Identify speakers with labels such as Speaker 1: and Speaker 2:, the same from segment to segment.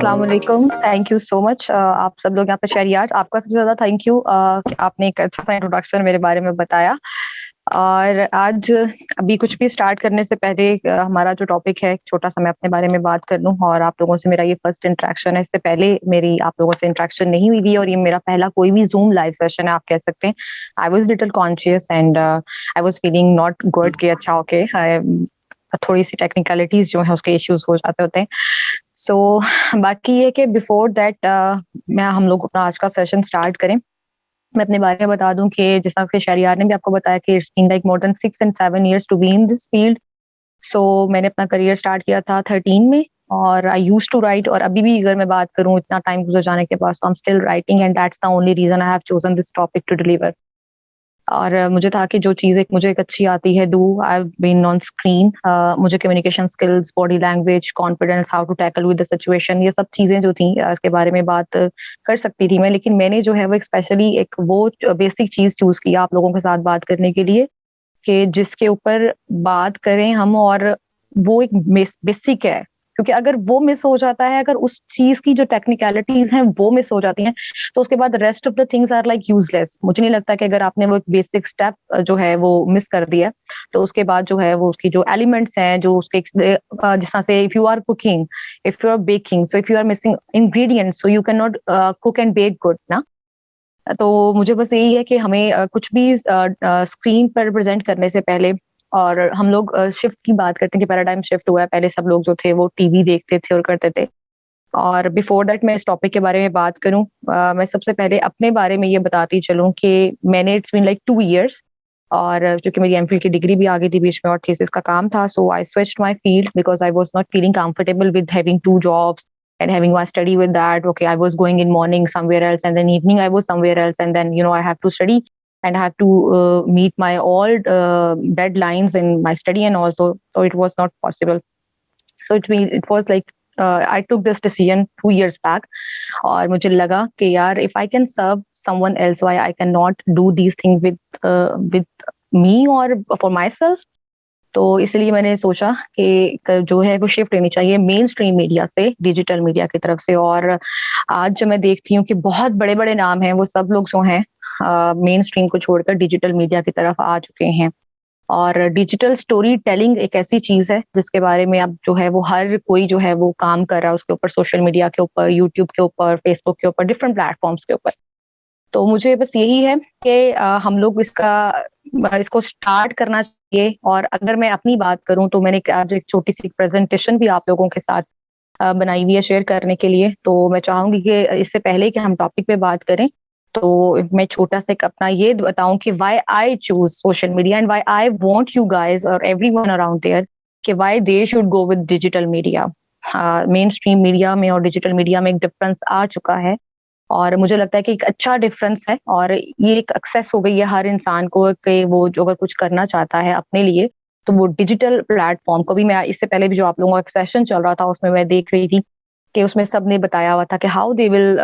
Speaker 1: अस्सलाम वालेकुम। Thank you so much. आप सब लोग यहाँ पे शेयर यार, आपका सबसे ज़्यादा थैंक यू कि आपने एक अच्छा सा इंट्रोडक्शन मेरे बारे में बताया। और आज अभी कुछ भी स्टार्ट करने से पहले हमारा जो टॉपिक है, छोटा सा मैं अपने बारे में बात कर लूँ। और आप लोगों से मेरा ये फर्स्ट इंटरेक्शन है, इससे पहले मेरी आप लोगों से इंटरेक्शन नहीं हुई थी और ये मेरा पहला कोई भी ज़ूम लाइव सेशन है, आप कह सकते हैं। I was little conscious and I was feeling not good कि अच्छा ओके, थोड़ी सी टेक्निकलिटीज़ जो हैं उसके इश्यूज़ हो जाते होते हैं। सो बाकी ये कि बिफोर दैट मैं हम लोग अपना आज का सेशन स्टार्ट करें, मैं अपने बारे में बता दूं कि जिस तरह से शहरियार ने भी आपको बताया कि it's been like more than 6 and 7 years to be in this field. So मैंने अपना करियर स्टार्ट किया था 13 में, और आई यूज्ड टू राइट। और अभी भी अगर मैं बात करूं इतना टाइम गुजर जाने के बाद, I am still writing and that's the only reason I have chosen this topic to deliver. और मुझे था कि जो चीज़ एक मुझे एक अच्छी आती है, do I have been on screen, मुझे communication skills, body language, confidence, how to tackle with the situation, ये सब चीज़ें जो थी इसके बारे में बात कर सकती थी मैं। लेकिन मैंने जो है वो एक स्पेशली एक वो बेसिक चीज़ चूज़ किया आप लोगों के साथ बात करने के लिए, कि जिसके ऊपर बात करें हम। और वो एक बेसिक है, क्योंकि अगर वो मिस हो जाता है, अगर उस चीज की जो टेक्निकलिटीज हैं वो मिस हो जाती हैं, तो उसके बाद rest of the things are like useless. मुझे नहीं लगता कि अगर आपने वो एक बेसिक स्टेप जो है वो मिस कर दिया, तो उसके बाद जो है वो उसकी जो एलिमेंट्स हैं, जो उसके जिस तरह से if you are cooking, if you are baking, so if you are missing ingredients, so you can not cook and bake good ना। तो मुझे बस यही है कि हमें कुछ भी स्क्रीन पर प्रेजेंट करने से पहले, और हम लोग शिफ्ट की बात करते हैं कि पैराडाइम शिफ्ट हुआ है। पहले सब लोग जो थे वो टीवी देखते थे और करते थे। और बिफोर दैट मैं इस टॉपिक के बारे में बात करूं, मैं सबसे पहले अपने बारे में ये बताती चलूं कि मैंने इट्स बीन लाइक 2 इयर्स, और चूंकि मेरी एमफिल की डिग्री भी आ गई थी बीच में और थीसिस का काम था, so I switched my field because I was not feeling comfortable with having two jobs and having my study with that. Okay, I was going in morning somewhere else, and then evening I was somewhere else, and then I have to study and I have to meet my all deadlines in my study, and also so it was not possible. So it was like I took this decision 2 years back, और मुझे लगा कि यार if I can serve someone else, why I cannot do these things with me or for myself. तो इसलिए मैंने सोचा कि जो है वो शिफ्ट लेनी चाहिए मेन स्ट्रीम मीडिया से डिजिटल मीडिया की तरफ से। और आज जो मैं देखती हूँ कि बहुत बड़े बड़े नाम हैं, वो सब लोग जो हैं मेन स्ट्रीम को छोड़कर डिजिटल मीडिया की तरफ आ चुके हैं। और डिजिटल स्टोरी टेलिंग एक ऐसी चीज है जिसके बारे में अब जो है वो हर कोई जो है वो काम कर रहा है, उसके ऊपर, सोशल मीडिया के ऊपर, यूट्यूब के ऊपर, फेसबुक के ऊपर, डिफरेंट प्लेटफॉर्म्स के ऊपर। तो मुझे बस यही है कि हम लोग इसको स्टार्ट करना चाहिए। और अगर मैं अपनी बात करूं तो मैंने आज एक छोटी सी प्रेजेंटेशन भी आप लोगों के साथ बनाई हुई है शेयर करने के लिए। तो मैं चाहूंगी कि इससे पहले कि हम टॉपिक पे बात करें, तो मैं छोटा सा एक अपना ये बताऊं कि why I choose social media and why I want you guys और एवरीवन अराउंड देयर कि why they should go with digital media. Main stream media में और डिजिटल मीडिया में एक डिफरेंस आ चुका है, और मुझे लगता है कि एक अच्छा डिफरेंस है, और ये एक एक्सेस हो गई है हर इंसान को कि वो जो अगर कुछ करना चाहता है अपने लिए, तो वो डिजिटल प्लेटफॉर्म को भी, मैं इससे पहले भी जो आप लोगों का एक सेशन चल रहा था उसमें मैं देख रही थी कि उसमें सबने बताया हुआ था कि हाउ दे विल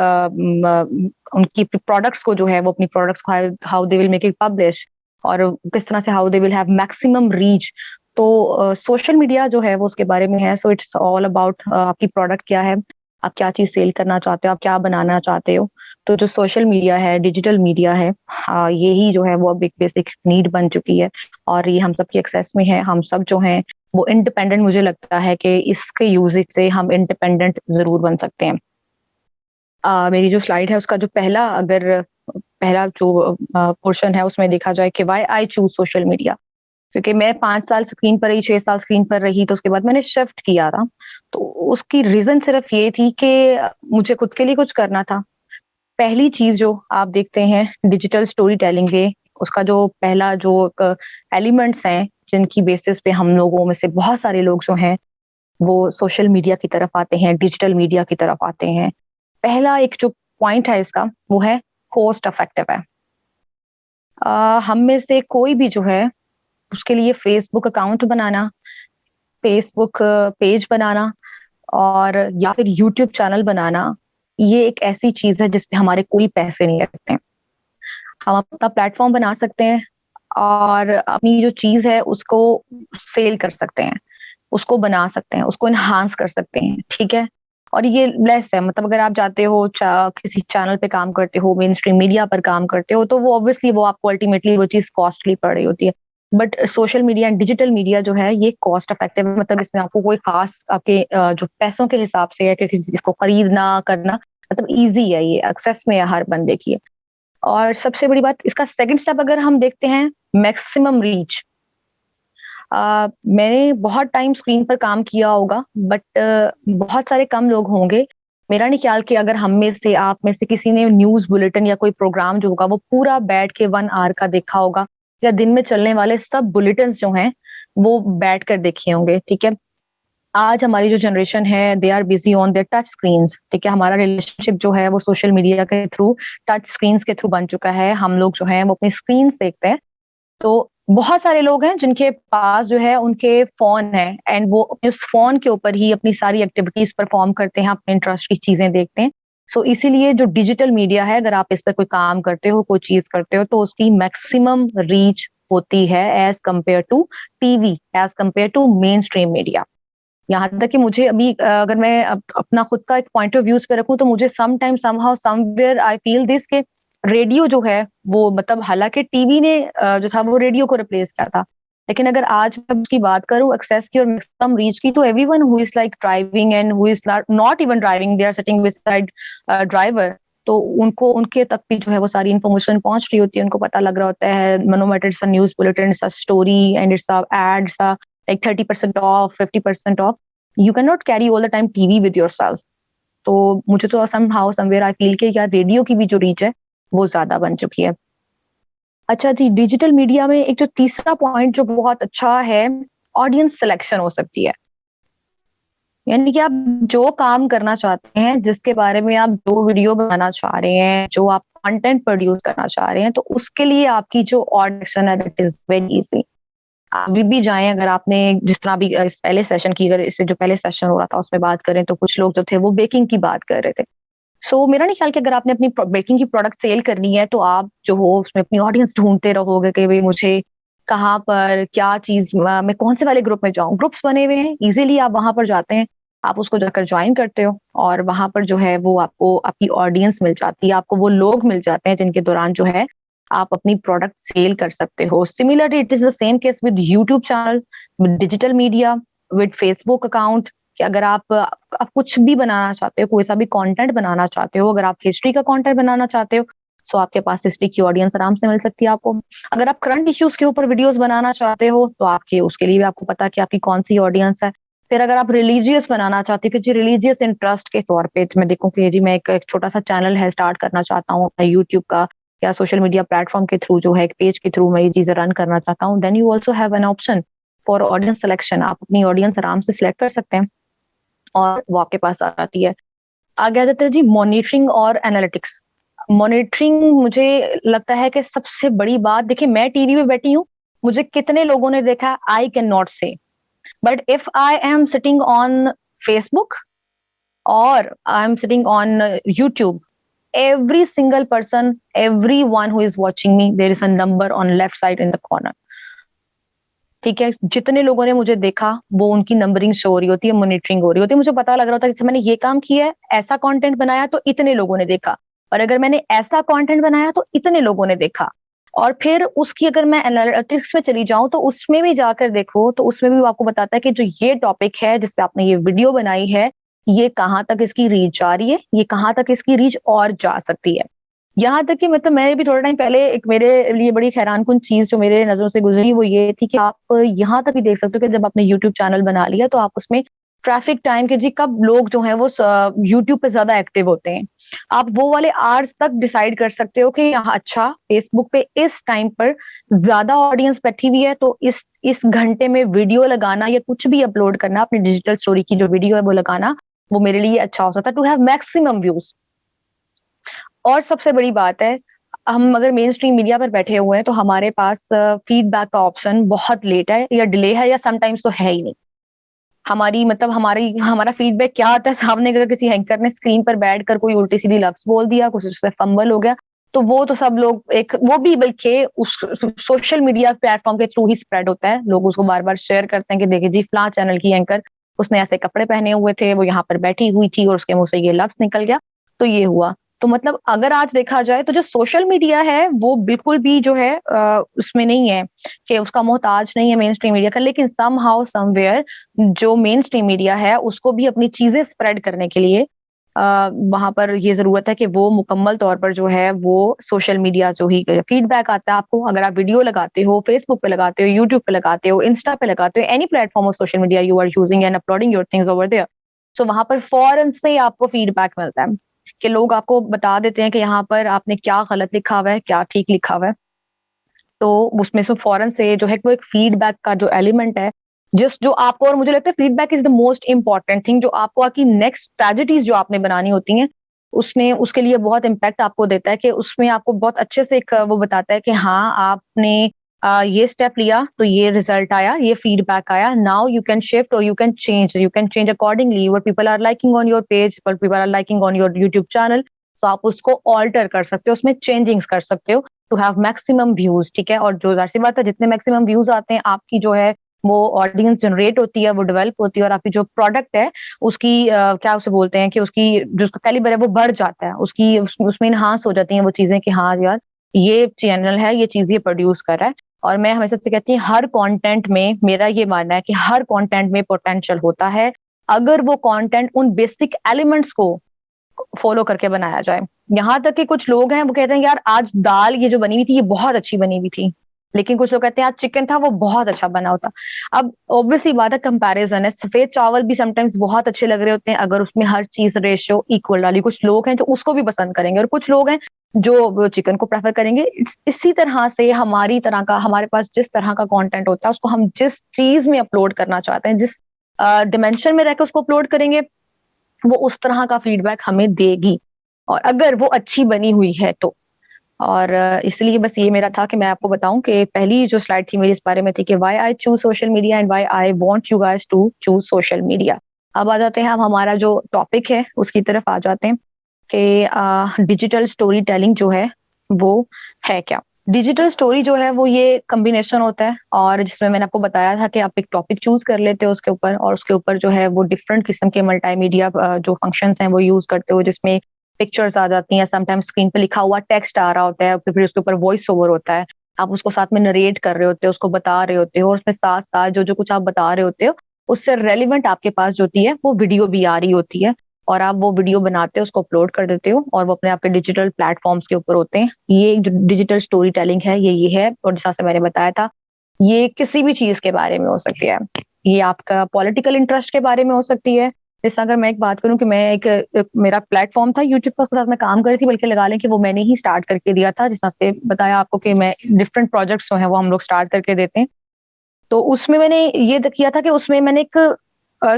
Speaker 1: उनकी प्रोडक्ट्स को जो है वो अपनी प्रोडक्ट्स को how they will make it publish, और किस तरह से how they will have maximum reach. तो सोशल मीडिया जो है वो उसके बारे में है। सो इट्स ऑल अबाउट आपकी प्रोडक्ट क्या है, आप क्या चीज सेल करना चाहते हो, आप क्या बनाना चाहते हो। तो जो सोशल मीडिया है, डिजिटल मीडिया है, यही जो है वो अब एक बेसिक नीड बन चुकी है, और ये हम सब की एक्सेस में है। हम सब जो हैं वो इंडिपेंडेंट, मुझे लगता है कि इसके यूजेज से हम इंडिपेंडेंट जरूर बन सकते हैं। मेरी जो स्लाइड है उसका जो पहला जो पोर्शन है उसमें देखा जाए कि why I choose social media, क्योंकि मैं 5 साल स्क्रीन पर रही, 6 साल स्क्रीन पर रही, तो उसके बाद मैंने शिफ्ट किया था। तो उसकी रीजन सिर्फ ये थी कि मुझे खुद के लिए कुछ करना था। पहली चीज जो आप देखते हैं डिजिटल स्टोरी टेलिंग के, उसका जो पहला जो एलिमेंट्स हैं जिनकी बेसिस पे हम लोगों में से बहुत सारे लोग जो हैं वो सोशल मीडिया की तरफ आते हैं, डिजिटल मीडिया की तरफ आते हैं। पहला एक जो पॉइंट है इसका वो है कॉस्ट इफेक्टिव है। हम में से कोई भी जो है उसके लिए फेसबुक अकाउंट बनाना, फेसबुक पेज बनाना, और या फिर यूट्यूब चैनल बनाना, ये एक ऐसी चीज है जिसपे हमारे कोई पैसे नहीं लगते हैं। हम अपना प्लेटफॉर्म बना सकते हैं और अपनी जो चीज है उसको सेल कर सकते हैं, उसको बना सकते हैं, उसको इन्हांस कर सकते हैं, ठीक है। और ये लेस है। मतलब अगर आप जाते हो किसी चैनल पे काम करते हो, मेन स्ट्रीम मीडिया पर काम करते हो, तो वो ऑब्वियसली वो आपको अल्टीमेटली वो चीज कॉस्टली पड़ रही होती है। But social media and digital media जो है ये कॉस्ट इफेक्टिव है। मतलब इसमें आपको कोई खास आपके जो पैसों के हिसाब से है कि किसी चीज को खरीदना करना, मतलब इजी है, ये एक्सेस में है हर बंदे की है। और सबसे बड़ी बात इसका सेकंड स्टेप अगर हम देखते हैं, मैक्सिमम रीच। मैंने बहुत टाइम स्क्रीन पर काम किया होगा, बट बहुत सारे कम लोग होंगे, मेरा नहीं ख्याल कि अगर हम में से, आप में से किसी ने न्यूज बुलेटिन या कोई प्रोग्राम जो होगा वो पूरा बैठ के 1 आवर का देखा होगा, या दिन में चलने वाले सब बुलेटिन जो हैं वो बैठ कर देखे होंगे। ठीक है, आज हमारी जो जनरेशन है they are busy on their touch screens. ठीक है, हमारा रिलेशनशिप जो है वो सोशल मीडिया के थ्रू, टच स्क्रीन्स के थ्रू बन चुका है। हम लोग जो है वो अपनी स्क्रीन देखते हैं। तो बहुत सारे लोग हैं जिनके पास जो है उनके फोन है, एंड वो उस फोन के ऊपर ही अपनी सारी एक्टिविटीज परफॉर्म करते हैं, अपने इंटरेस्ट की चीजें देखते हैं। सो इसीलिए जो डिजिटल मीडिया है, अगर आप इस पर कोई काम करते हो, कोई चीज करते हो, तो उसकी मैक्सिमम रीच होती है as compare to TV, as compare to main stream media. यहाँ तक कि मुझे अभी अगर मैं अपना खुद का एक पॉइंट ऑफ व्यूज पे रखूं, तो मुझे some time somehow somewhere I feel this के रेडियो जो है वो, मतलब हालांकि टीवी ने जो था वो रेडियो को रिप्लेस किया था, लेकिन अगर आज मैं उसकी बात करूं एक्सेस की और मैक्सिमम रीच की, तो everyone who is like driving and who is not even driving, they are sitting beside driver, तो उनको उनके तक भी जो है वो सारी इन्फॉर्मेशन पहुंच रही होती है, उनको पता लग रहा होता है, no matter it's a news bulletin, it's a story and it's a ads like 30% off, 50% off. You cannot carry all the time TV with yourself. तो मुझे तो somehow somewhere I feel कि यार रेडियो की भी जो रीच है वो ज्यादा बन चुकी है। अच्छा जी, डिजिटल मीडिया में एक जो तीसरा पॉइंट जो बहुत अच्छा है, ऑडियंस सिलेक्शन हो सकती है। यानी कि आप जो काम करना चाहते हैं, जिसके बारे में आप जो वीडियो बनाना चाह रहे हैं, जो आप कंटेंट प्रोड्यूस करना चाह रहे हैं, तो उसके लिए आपकी जो ऑडिशन है दैट इज वेरी इजी। अभी भी जाएं, अगर आपने जिस तरह भी इस पहले सेशन की, अगर इससे जो पहले सेशन हो रहा था उसमें बात करें, तो कुछ लोग जो थे वो बेकिंग की बात कर रहे थे। सो मेरा नहीं ख्याल कि अगर आपने अपनी बेकिंग की प्रोडक्ट सेल करनी है, तो आप जो हो उसमें अपनी ऑडियंस ढूंढते रहोगे कि भाई मुझे कहाँ पर क्या चीज, मैं कौन से वाले ग्रुप में जाऊं। ग्रुप्स बने हुए हैं, इजीली आप वहां पर जाते हैं, आप उसको जाकर ज्वाइन करते हो, और वहां पर जो है वो आपको आपकी ऑडियंस मिल जाती है, आपको वो लोग मिल जाते हैं जिनके दौरान जो है आप अपनी प्रोडक्ट सेल कर सकते हो। Similarly it is the same case with YouTube channel, with digital media, with Facebook account, कि अगर आप कुछ भी बनाना चाहते हो, कोई सा भी कंटेंट बनाना चाहते हो, अगर आप हिस्ट्री का कंटेंट बनाना चाहते हो, सो आपके पास हिस्ट्री की ऑडियंस आराम से मिल सकती है आपको। अगर आप करंट इश्यूज के ऊपर वीडियोस बनाना चाहते हो, तो आपके उसके लिए भी आपको पता है कि आपकी कौन सी ऑडियंस है। फिर अगर आप रिलीजियस बनाना चाहते हो, कि जी रिलीजियस इंटरेस्ट के तौर पे मैं देखूं कि जी मैं एक छोटा सा चैनल है स्टार्ट करना चाहता हूँ अपना यूट्यूब का, या सोशल मीडिया प्लेटफॉर्म के थ्रू जो है एक पेज के थ्रू मैं ये चीजें रन करना चाहता हूँ, then you also have an option for audience selection. आप अपनी ऑडियंस आराम से सिलेक्ट कर सकते हैं और वो आपके पास आ जाती है। आगे आ जाते हैं जी मॉनिटरिंग और एनालिटिक्स। मॉनिटरिंग मुझे लगता है कि सबसे बड़ी बात, देखिए मैं टीवी पे बैठी हूँ, मुझे कितने लोगों ने देखा I can not say, but if I am sitting on Facebook और I am sitting on YouTube, every single person, everyone who is watching me, there is a number on left side in the corner. ठीक है, जितने लोगों ने मुझे देखा वो उनकी नंबरिंग शो हो रही होती है, मॉनिटरिंग हो रही होती है, मुझे पता लग रहा होता है कि मैंने ये काम किया है, ऐसा कंटेंट बनाया तो इतने लोगों ने देखा, और अगर मैंने ऐसा कंटेंट बनाया तो इतने लोगों ने देखा। और फिर उसकी अगर मैं एनालिटिक्स में चली जाऊं, तो उसमें भी जाकर देखो, तो उसमें भी वो आपको बताता है कि जो ये टॉपिक है जिसपे आपने ये वीडियो बनाई है, ये कहाँ तक इसकी रीच जा रही है, ये कहाँ तक इसकी रीच और जा सकती है। यहाँ तक कि मतलब मैंने भी थोड़ा टाइम पहले एक मेरे लिए बड़ी हैरानकुन चीज जो मेरे नजरों से गुजरी, वो ये थी कि आप यहाँ तक भी देख सकते हो कि जब आपने यूट्यूब चैनल बना लिया, तो आप उसमें ट्रैफिक टाइम के जी कब लोग जो हैं वो यूट्यूब पे ज्यादा एक्टिव होते हैं, आप वो वाले आवर्स तक डिसाइड कर सकते हो कि यहाँ अच्छा फेसबुक पे इस टाइम पर ज्यादा ऑडियंस बैठी हुई है, तो इस घंटे में वीडियो लगाना या कुछ भी अपलोड करना, अपनी डिजिटल स्टोरी की जो वीडियो है वो लगाना, वो मेरे लिए अच्छा हो सकता है टू हैव मैक्सिमम व्यूज। और सबसे बड़ी बात है, हम अगर मेन स्ट्रीम मीडिया पर बैठे हुए हैं, तो हमारे पास फीडबैक का ऑप्शन बहुत लेट है या डिले है या समटाइम्स तो है ही नहीं। हमारी मतलब हमारा फीडबैक क्या आता है, सामने अगर किसी हैंकर ने स्क्रीन पर बैठ कर कोई उल्टी सीधी लफ्ज बोल दिया, कुछ उससे फंबल हो गया, तो वो तो सब लोग एक वो भी बल्कि उस सोशल मीडिया प्लेटफॉर्म के थ्रू ही स्प्रेड होता है, लोग उसको बार बार शेयर करते हैं कि देखिए जी फलां चैनल की एंकर उसने ऐसे कपड़े पहने हुए थे, वो यहाँ पर बैठी हुई थी और उसके मुंह से ये लफ्ज निकल गया, तो ये हुआ। तो मतलब अगर आज देखा जाए तो जो सोशल मीडिया है वो बिल्कुल भी जो है उसमें नहीं है कि उसका मोहताज नहीं है मेन स्ट्रीम मीडिया का, लेकिन सम हाउ समवेयर जो मेन स्ट्रीम मीडिया है उसको भी अपनी चीजें स्प्रेड करने के लिए वहां पर ये जरूरत है कि वो मुकम्मल तौर पर जो है वो सोशल मीडिया जो ही फीडबैक आता है आपको, अगर आप वीडियो लगाते हो, फेसबुक पे लगाते हो, यूट्यूब पे लगाते हो, इंस्टा पे लगाते हो, any platform of social media you are using and uploading your things over there, so वहां पर फौरन से आपको फीडबैक मिलता है कि लोग आपको बता देते हैं कि यहाँ पर आपने क्या गलत लिखा हुआ है, क्या ठीक लिखा हुआ है। तो उसमें से फौरन से जो है वो एक फीडबैक का जो एलिमेंट है, जिस जो आपको, और मुझे लगता है feedback is the most important thing, जो आपको आपकी नेक्स्ट स्ट्रेटजीज जो आपने बनानी होती हैं उसने उसके लिए बहुत इम्पैक्ट आपको देता है, कि उसमें आपको बहुत अच्छे से एक वो बताता है कि हाँ आपने ये स्टेप लिया तो ये रिजल्ट आया, ये फीडबैक आया, नाउ यू कैन शिफ्ट और you can change accordingly what people are liking on your page, what people are liking on your YouTube channel. तो आप उसको ऑल्टर कर सकते हो, उसमें चेंजिंग्स कर सकते हो टू हैव मैक्सिमम व्यूज, ठीक है। और जो जाहिर सी बात है जितने मैक्सिमम व्यूज आते हैं आपकी जो है वो ऑडियंस जनरेट होती है, वो डेवलप होती है, और आपकी जो प्रोडक्ट है उसकी क्या उसे बोलते हैं कि उसकी जो उसका कैलिबर है वो बढ़ जाता है, उसकी उसमें इनहांस हो जाती हैं वो चीजें कि हाँ यार ये चैनल है, ये चीज ये प्रोड्यूस कर रहा है। और मैं हमेशा से कहती हूँ हर कंटेंट में, मेरा ये मानना है कि हर कंटेंट में पोटेंशियल होता है, अगर वो कंटेंट उन बेसिक एलिमेंट्स को फॉलो करके बनाया जाए। यहाँ तक कि कुछ लोग हैं वो कहते हैं यार आज दाल ये जो बनी हुई थी ये बहुत अच्छी बनी हुई थी, लेकिन कुछ लोग कहते हैं आज चिकन था वो बहुत अच्छा बना होता। अब ऑब्वियसली बात है, कंपैरिजन है, सफेद चावल भी समटाइम्स बहुत अच्छे लग रहे होते हैं अगर उसमें हर चीज रेशियो इक्वल डाली। कुछ लोग हैं जो उसको भी पसंद करेंगे और कुछ लोग हैं जो चिकन को प्रेफर करेंगे। इसी तरह से हमारी तरह का, हमारे पास जिस तरह का कंटेंट होता है उसको हम जिस चीज में अपलोड करना चाहते हैं, जिस डिमेंशन में रहकर उसको अपलोड करेंगे, वो उस तरह का फीडबैक हमें देगी, और अगर वो अच्छी बनी हुई है तो। और इसलिए बस ये मेरा था कि मैं आपको बताऊं कि पहली जो स्लाइड थी मेरी इस बारे में थी कि why I choose social media and why I want you guys to choose social media. अब आ जाते हैं हम हमारा जो टॉपिक है उसकी तरफ आ जाते हैं कि डिजिटल स्टोरी टेलिंग जो है वो है क्या। डिजिटल स्टोरी जो है वो ये कॉम्बिनेशन होता है, और जिसमें मैंने आपको बताया था कि आप एक टॉपिक चूज कर लेते हो उसके ऊपर, और उसके ऊपर जो है वो डिफरेंट किस्म के मल्टीमीडिया जो फंक्शंस हैं वो यूज करते हो, जिसमें पिक्चर्स आ जाती हैं, समटाइम्स स्क्रीन पे लिखा हुआ टेक्स्ट आ रहा होता है, फिर उसके ऊपर वॉइस ओवर होता है, आप उसको साथ में नरेट कर रहे होते हो, उसको बता रहे होते हो, और उसमें साथ साथ जो जो कुछ आप बता रहे होते हो उससे रेलिवेंट आपके पास जो होती है वो वीडियो भी आ रही होती है, और आप वो वीडियो बनाते हो, उसको अपलोड कर देते हो, और वो अपने आपके डिजिटल प्लेटफॉर्म्स के ऊपर होते हैं। ये जो डिजिटल स्टोरी टेलिंग है ये है, और जैसा से मैंने बताया था ये किसी भी चीज के बारे में हो सकती है। ये आपका पॉलिटिकल इंटरेस्ट के बारे में हो सकती है, जैसे अगर मैं एक बात करूं कि मैं एक मेरा प्लेटफॉर्म था यूट्यूब पर, उसके साथ मैं काम कर रही थी, बल्कि लगा लें कि वो मैंने ही स्टार्ट करके दिया था, जिस तरह से बताया आपको कि मैं डिफरेंट प्रोजेक्ट्स जो हैं वो हम लोग स्टार्ट करके देते हैं। तो उसमें मैंने ये किया था कि उसमें मैंने एक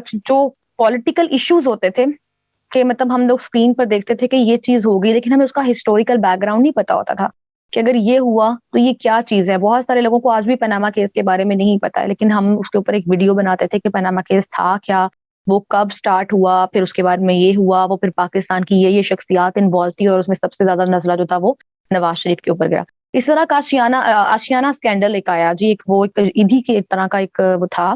Speaker 1: जो पॉलिटिकल इश्यूज होते थे, कि मतलब हम लोग स्क्रीन पर देखते थे कि ये चीज होगी, लेकिन हमें उसका हिस्टोरिकल बैकग्राउंड नहीं पता होता था कि अगर ये हुआ तो ये क्या चीज है। बहुत सारे लोगों को आज भी पनामा केस के बारे में नहीं पता है, लेकिन हम उसके ऊपर एक वीडियो बनाते थे कि पनामा केस था क्या, वो कब स्टार्ट हुआ, फिर उसके बाद में ये हुआ, वो फिर पाकिस्तान की ये शख्सियात इन्वॉल्व थी, और उसमें सबसे ज्यादा नजला जो था वो नवाज शरीफ के ऊपर गया। इस तरह का आशियाना स्कैंडल एक आया जी, एक वो एक इन्हीं के एक तरह का एक वो था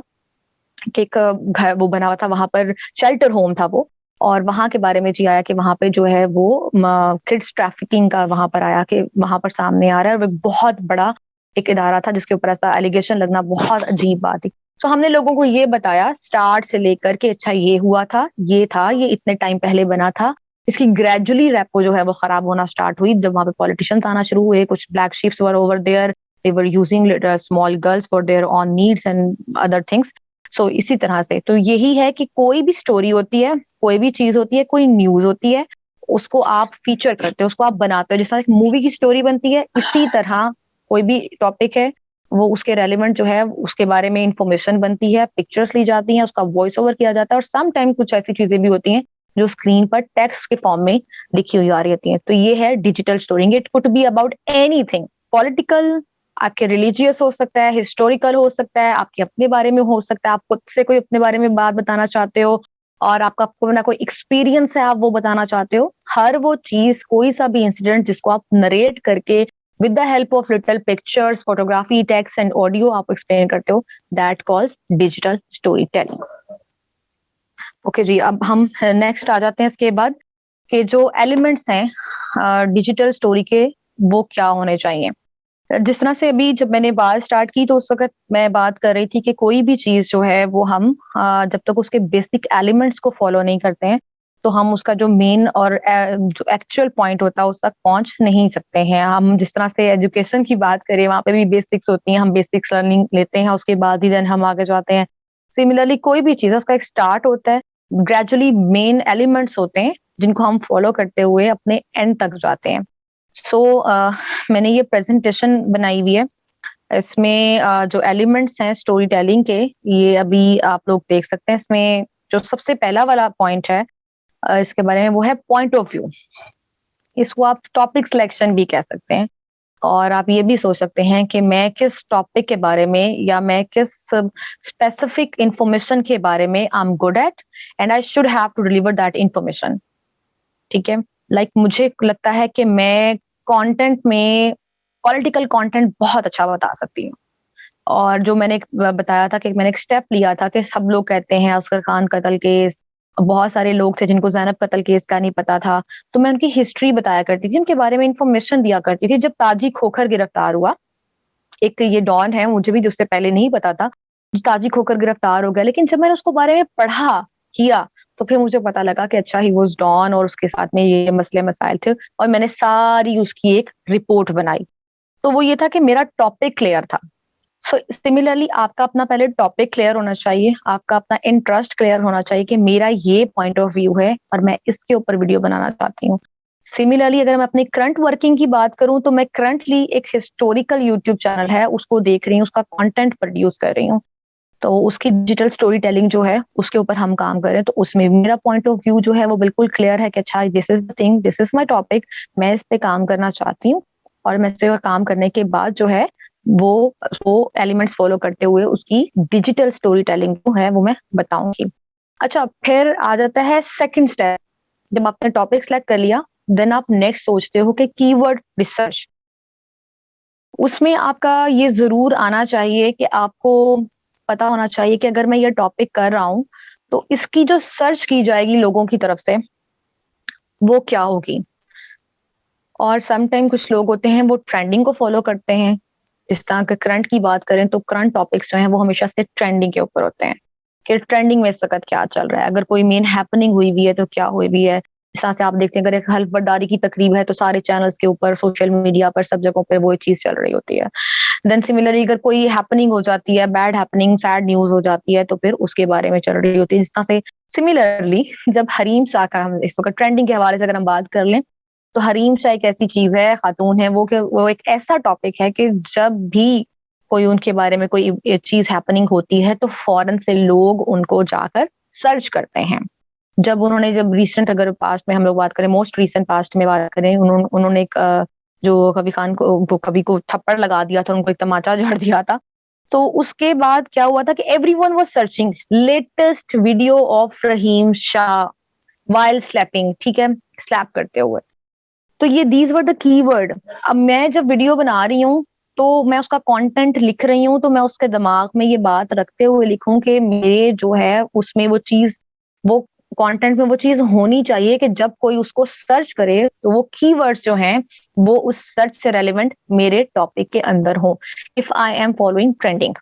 Speaker 1: कि एक घर वो बना हुआ था, वहां पर शेल्टर होम था वो, और वहां के बारे में जी आया कि वहां पे जो है वो किड्स ट्रैफिकिंग का वहां पर आया, कि वहां पर सामने आ रहा है, और वो बहुत बड़ा एक इदारा था जिसके ऊपर ऐसा एलिगेशन लगना बहुत अजीब बात थी। तो हमने लोगों को ये बताया स्टार्ट से लेकर के, अच्छा ये हुआ था, ये था, ये इतने टाइम पहले बना था, इसकी ग्रेजुअली रेपो जो है वो खराब होना स्टार्ट हुई जब वहां पे पॉलिटिशियंस आना शुरू हुए, कुछ black sheeps were over there, they were using small girls for their own needs and other things. So इसी तरह से तो यही है कि कोई भी स्टोरी होती है, कोई भी चीज होती है, कोई न्यूज होती है, उसको आप फीचर करते हो, उसको आप बनाते हो, जैसा एक मूवी की स्टोरी बनती है, इसी तरह कोई भी टॉपिक है वो उसके रेलिवेंट जो है उसके बारे में इंफॉर्मेशन बनती है, पिक्चर्स ली जाती हैं, उसका वॉइस ओवर किया जाता है, और सम टाइम कुछ ऐसी चीजें भी होती हैं जो स्क्रीन पर टेक्स्ट के फॉर्म में लिखी हुई आ रही होती हैं। तो ये है digital story. It could be about anything, political, आपके रिलीजियस हो सकता है, हिस्टोरिकल हो सकता है, आपके अपने बारे में हो सकता है, आप खुद से कोई अपने बारे में बात बताना चाहते हो, और आपका अपना कोई एक्सपीरियंस है आप वो बताना चाहते हो, हर वो चीज, कोई सा भी इंसिडेंट जिसको आप नरेट करके with the help of little pictures, photography, text and audio आप एक्सप्लेन करते हो, that calls digital story telling. Okay ji, अब हम नेक्स्ट आ जाते हैं इसके बाद कि जो एलिमेंट्स हैं डिजिटल स्टोरी के, वो क्या होने चाहिए। जिस तरह से अभी जब मैंने बात स्टार्ट की तो उस वक़्त मैं बात कर रही थी कि कोई भी चीज़ जो है वो हम जब तक उसके बेसिक एलिमेंट्स को फ़ॉलो नहीं करते हैं, तो हम उसका जो मेन और जो एक्चुअल पॉइंट होता है उस तक पहुँच नहीं सकते हैं। हम जिस तरह से एजुकेशन की बात करें, वहाँ पे भी बेसिक्स होती हैं, हम बेसिक्स लर्निंग लेते हैं, उसके बाद ही देन हम आगे जाते हैं। सिमिलरली कोई भी चीज़ है उसका एक स्टार्ट होता है, ग्रेजुअली मेन एलिमेंट्स होते हैं, जिनको हम फ़ॉलो करते हुए अपने एंड तक जाते हैं। सो मैंने ये प्रेजेंटेशन बनाई हुई है। इसमें जो एलिमेंट्स हैं स्टोरी टेलिंग के, ये अभी आप लोग देख सकते हैं। इसमें जो सबसे पहला वाला पॉइंट है इसके बारे में, वो है पॉइंट ऑफ व्यू। इसको आप टॉपिक सिलेक्शन भी कह सकते हैं। और आप ये भी सोच सकते हैं कि मैं किस टॉपिक के बारे में या मैं किस स्पेसिफिक इंफॉर्मेशन के बारे में I am good at and I should have to deliver that information. ठीक है, लाइक मुझे लगता है कि मैं कंटेंट में पॉलिटिकल कंटेंट बहुत अच्छा बता सकती हूँ। और जो मैंने एक बताया था कि मैंने एक स्टेप लिया था कि सब लोग कहते हैं असगर खान कत्ल केस, बहुत सारे लोग थे जिनको ज़ैनब कत्ल केस का नहीं पता था, तो मैं उनकी हिस्ट्री बताया करती थी, उनके बारे में इन्फॉर्मेशन दिया करती थी। जब ताजी खोखर गिरफ्तार हुआ, एक ये डॉन है, मुझे भी उससे पहले नहीं पता था, जो ताजी खोखर गिरफ्तार हो गया, लेकिन जब मैंने उसको बारे में पढ़ा, किया, तो फिर मुझे पता लगा कि अच्छा ही वाज़ डॉन और उसके साथ में ये मसले मसाइल थे, और मैंने सारी उसकी एक रिपोर्ट बनाई। तो वो ये था कि मेरा टॉपिक क्लियर था। सो सिमिलरली आपका अपना पहले टॉपिक क्लियर होना चाहिए, आपका अपना इंटरेस्ट क्लियर होना चाहिए कि मेरा ये पॉइंट ऑफ व्यू है और मैं इसके ऊपर वीडियो बनाना चाहती हूँ। सिमिलरली अगर मैं अपनी करंट वर्किंग की बात करूं, तो मैं करंटली एक हिस्टोरिकल यूट्यूब चैनल है उसको देख रही हूँ, उसका कंटेंट प्रोड्यूस कर रही हूँ। तो उसकी डिजिटल स्टोरी टेलिंग जो है उसके ऊपर हम काम कर रहे हैं, तो उसमें मेरा पॉइंट ऑफ व्यू जो है वो बिल्कुल क्लियर है कि अच्छा this is the thing, this is my topic, मैं इस पे काम करना चाहती हूँ। और मैं इस पे काम करने के बाद जो है वो उसको एलिमेंट्स फॉलो करते हुए उसकी डिजिटल स्टोरी टेलिंग जो है वो मैं बताऊंगी। अच्छा, फिर आ जाता है सेकंड स्टेप। जब आपने टॉपिक सेलेक्ट कर लिया, देन आप नेक्स्ट सोचते हो कि कीवर्ड रिसर्च। उसमें आपका ये ज़रूर आना चाहिए कि आपको पता होना चाहिए कि अगर मैं ये टॉपिक कर रहा हूँ, तो इसकी जो सर्च की जाएगी लोगों की तरफ से, वो क्या होगी? और सम टाइम कुछ लोग होते हैं वो ट्रेंडिंग को फ़ॉलो करते हैं। इस तरह के करंट की बात करें तो करंट टॉपिक्स जो हैं वो हमेशा से ट्रेंडिंग के ऊपर होते हैं, कि ट्रेंडिंग में इस वक़्त क्या चल रहा है? अगर कोई मेन हैपनिंग हुई हुई है तो क्या हुई हुई है? इस तरह से आप देखते हैं अगर एक हल्फ बर्दारी की तकरीब है तो सारे चैनल्स के ऊपर, सोशल मीडिया पर, सब जगहों पे वो चीज़ चल रही होती है। देन सिमिलरली अगर कोई हैपनिंग हो जाती है, बैड हैपनिंग, सैड न्यूज़ हो जाती है, तो फिर उसके बारे में चल रही होती है। इस तरह से सिमिलरली जब हरीम शाह का हम इस वक़्त ट्रेंडिंग के हवाले से अगर हम बात कर लें, तो हरीम शाह एक ऐसी चीज़ है, खातून है वो, कि वो एक ऐसा टॉपिक है कि जब भी कोई उनके बारे में कोई चीज़ हैपनिंग होती है, तो फ़ौरन से लोग उनको जाकर सर्च करते हैं। जब रिसेंट अगर पास्ट में हम लोग बात करें, मोस्ट रिसेंट पास्ट में बात करें, उन्होंने एक जो कबीर खान को, वो कवि को थप्पड़ लगा दिया था, उनको एक तमाचा झाड़ दिया था। तो उसके बाद क्या हुआ था कि everyone was searching latest video of Rahim Shah while slapping, ठीक है? स्लैप करते हुए। तो ये दीज़ वर द कीवर्ड। अब मैं जब वीडियो बना रही हूँ, तो मैं उसका कंटेंट लिख रही हूँ, तो मैं उसके दिमाग में ये बात रखते हुए लिखूँ कि मेरे जो है उसमें वो कंटेंट में वो चीज़ होनी चाहिए कि जब कोई उसको सर्च करे, तो वो कीवर्ड्स जो हैं, वो उस सर्च से रेलेवेंट मेरे टॉपिक के अंदर हों, if I am following trending.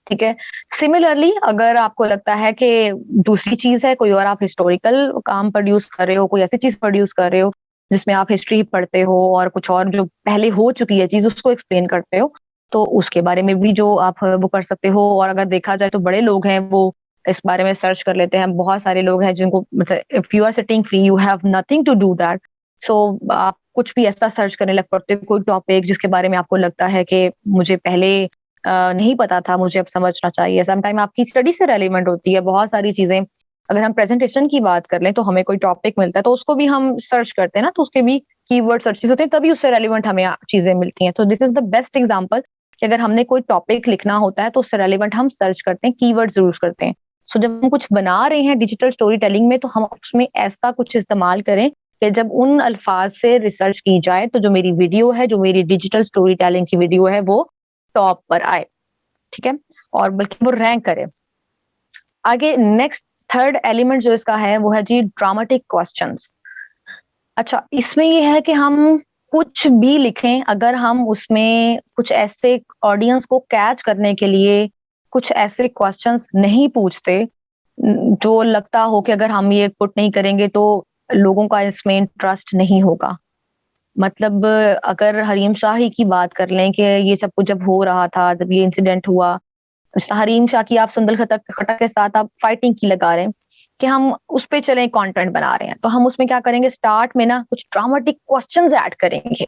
Speaker 1: ठीक है? सिमिलरली अगर आपको लगता है कि दूसरी चीज़ है, कोई और आप हिस्टोरिकल काम प्रोड्यूस कर रहे हो, कोई ऐसी चीज़ प्रोड्यूस कर रहे हो, जिसमें आप हिस्ट्री पढ़ते हो और कुछ और जो पहले हो चुकी है चीज़ उसको एक्सप्लेन करते हो, तो उसके बारे में भी जो आप वो कर सकते हो। और अगर देखा जाए तो बड़े लोग हैं वो इस बारे में सर्च कर लेते हैं। बहुत सारे लोग हैं जिनको मतलब if you are sitting free, you have nothing to do that, so आप कुछ भी ऐसा सर्च करने लग पड़ते हो, कोई टॉपिक जिसके बारे में आपको लगता है कि मुझे पहले नहीं पता था, मुझे अब समझना चाहिए। सम टाइम आपकी स्टडी से रेलेवेंट होती है बहुत सारी चीज़ें। अगर हम प्रेज़ेंटेशन की बात कर लें, तो हमें कोई टॉपिक मिलता है, तो उसको भी हम सर्च करते हैं ना, तो उसके भी कीवर्ड सर्चेज़ होते हैं, तभी उससे रेलेवेंट हमें चीज़ें मिलती हैं। तो this is the best example कि अगर हमने कोई टॉपिक लिखना होता है, तो उससे रेलेवेंट हम सर्च करते हैं, कीवर्ड्स यूज़ करते हैं। सो जब हम कुछ बना रहे हैं डिजिटल स्टोरी टेलिंग में, तो हम उसमें ऐसा कुछ इस्तेमाल करें कि जब उन अल्फाज से रिसर्च की जाए, तो जो मेरी वीडियो है, जो मेरी डिजिटल स्टोरी टेलिंग की वीडियो है, वो टॉप पर आए। ठीक है? और बल्कि वो रैंक करे। आगे नेक्स्ट थर्ड एलिमेंट जो इसका है वो है जी ड्रामेटिक क्वेश्चंस। अच्छा, इसमें ये है कि हम कुछ भी लिखें, अगर हम उसमें कुछ ऐसे ऑडियंस को कैच करने के लिए कुछ ऐसे क्वेश्चंस नहीं पूछते जो लगता हो कि अगर हम ये पुट नहीं करेंगे तो लोगों का इसमें इंटरेस्ट नहीं होगा। मतलब अगर हरीम शाह ही की बात कर लें कि ये सब कुछ जब हो रहा था, जब ये इंसिडेंट हुआ, तो हरीम शाह की आप सुंदर खटक खटक के साथ आप फाइटिंग की लगा रहे हैं कि हम उस पे चले कंटेंट बना रहे हैं, तो हम उसमें क्या करेंगे, स्टार्ट में ना कुछ ड्रामेटिक क्वेश्चंस ऐड करेंगे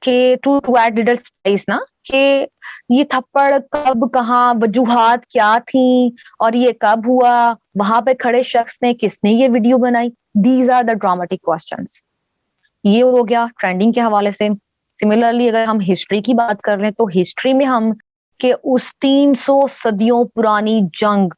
Speaker 1: कि टू ऐड लिटिल स्पाइस ना, कि ये थप्पड़ कब, कहाँ, वजूहात क्या थी, और ये कब हुआ, वहां पे खड़े शख्स ने, किसने ये वीडियो बनाई। These are the dramatic questions. ये हो गया ट्रेंडिंग के हवाले से। सिमिलरली अगर हम हिस्ट्री की बात कर रहे हैं तो हिस्ट्री में हम कि उस 300 सदियों पुरानी जंग,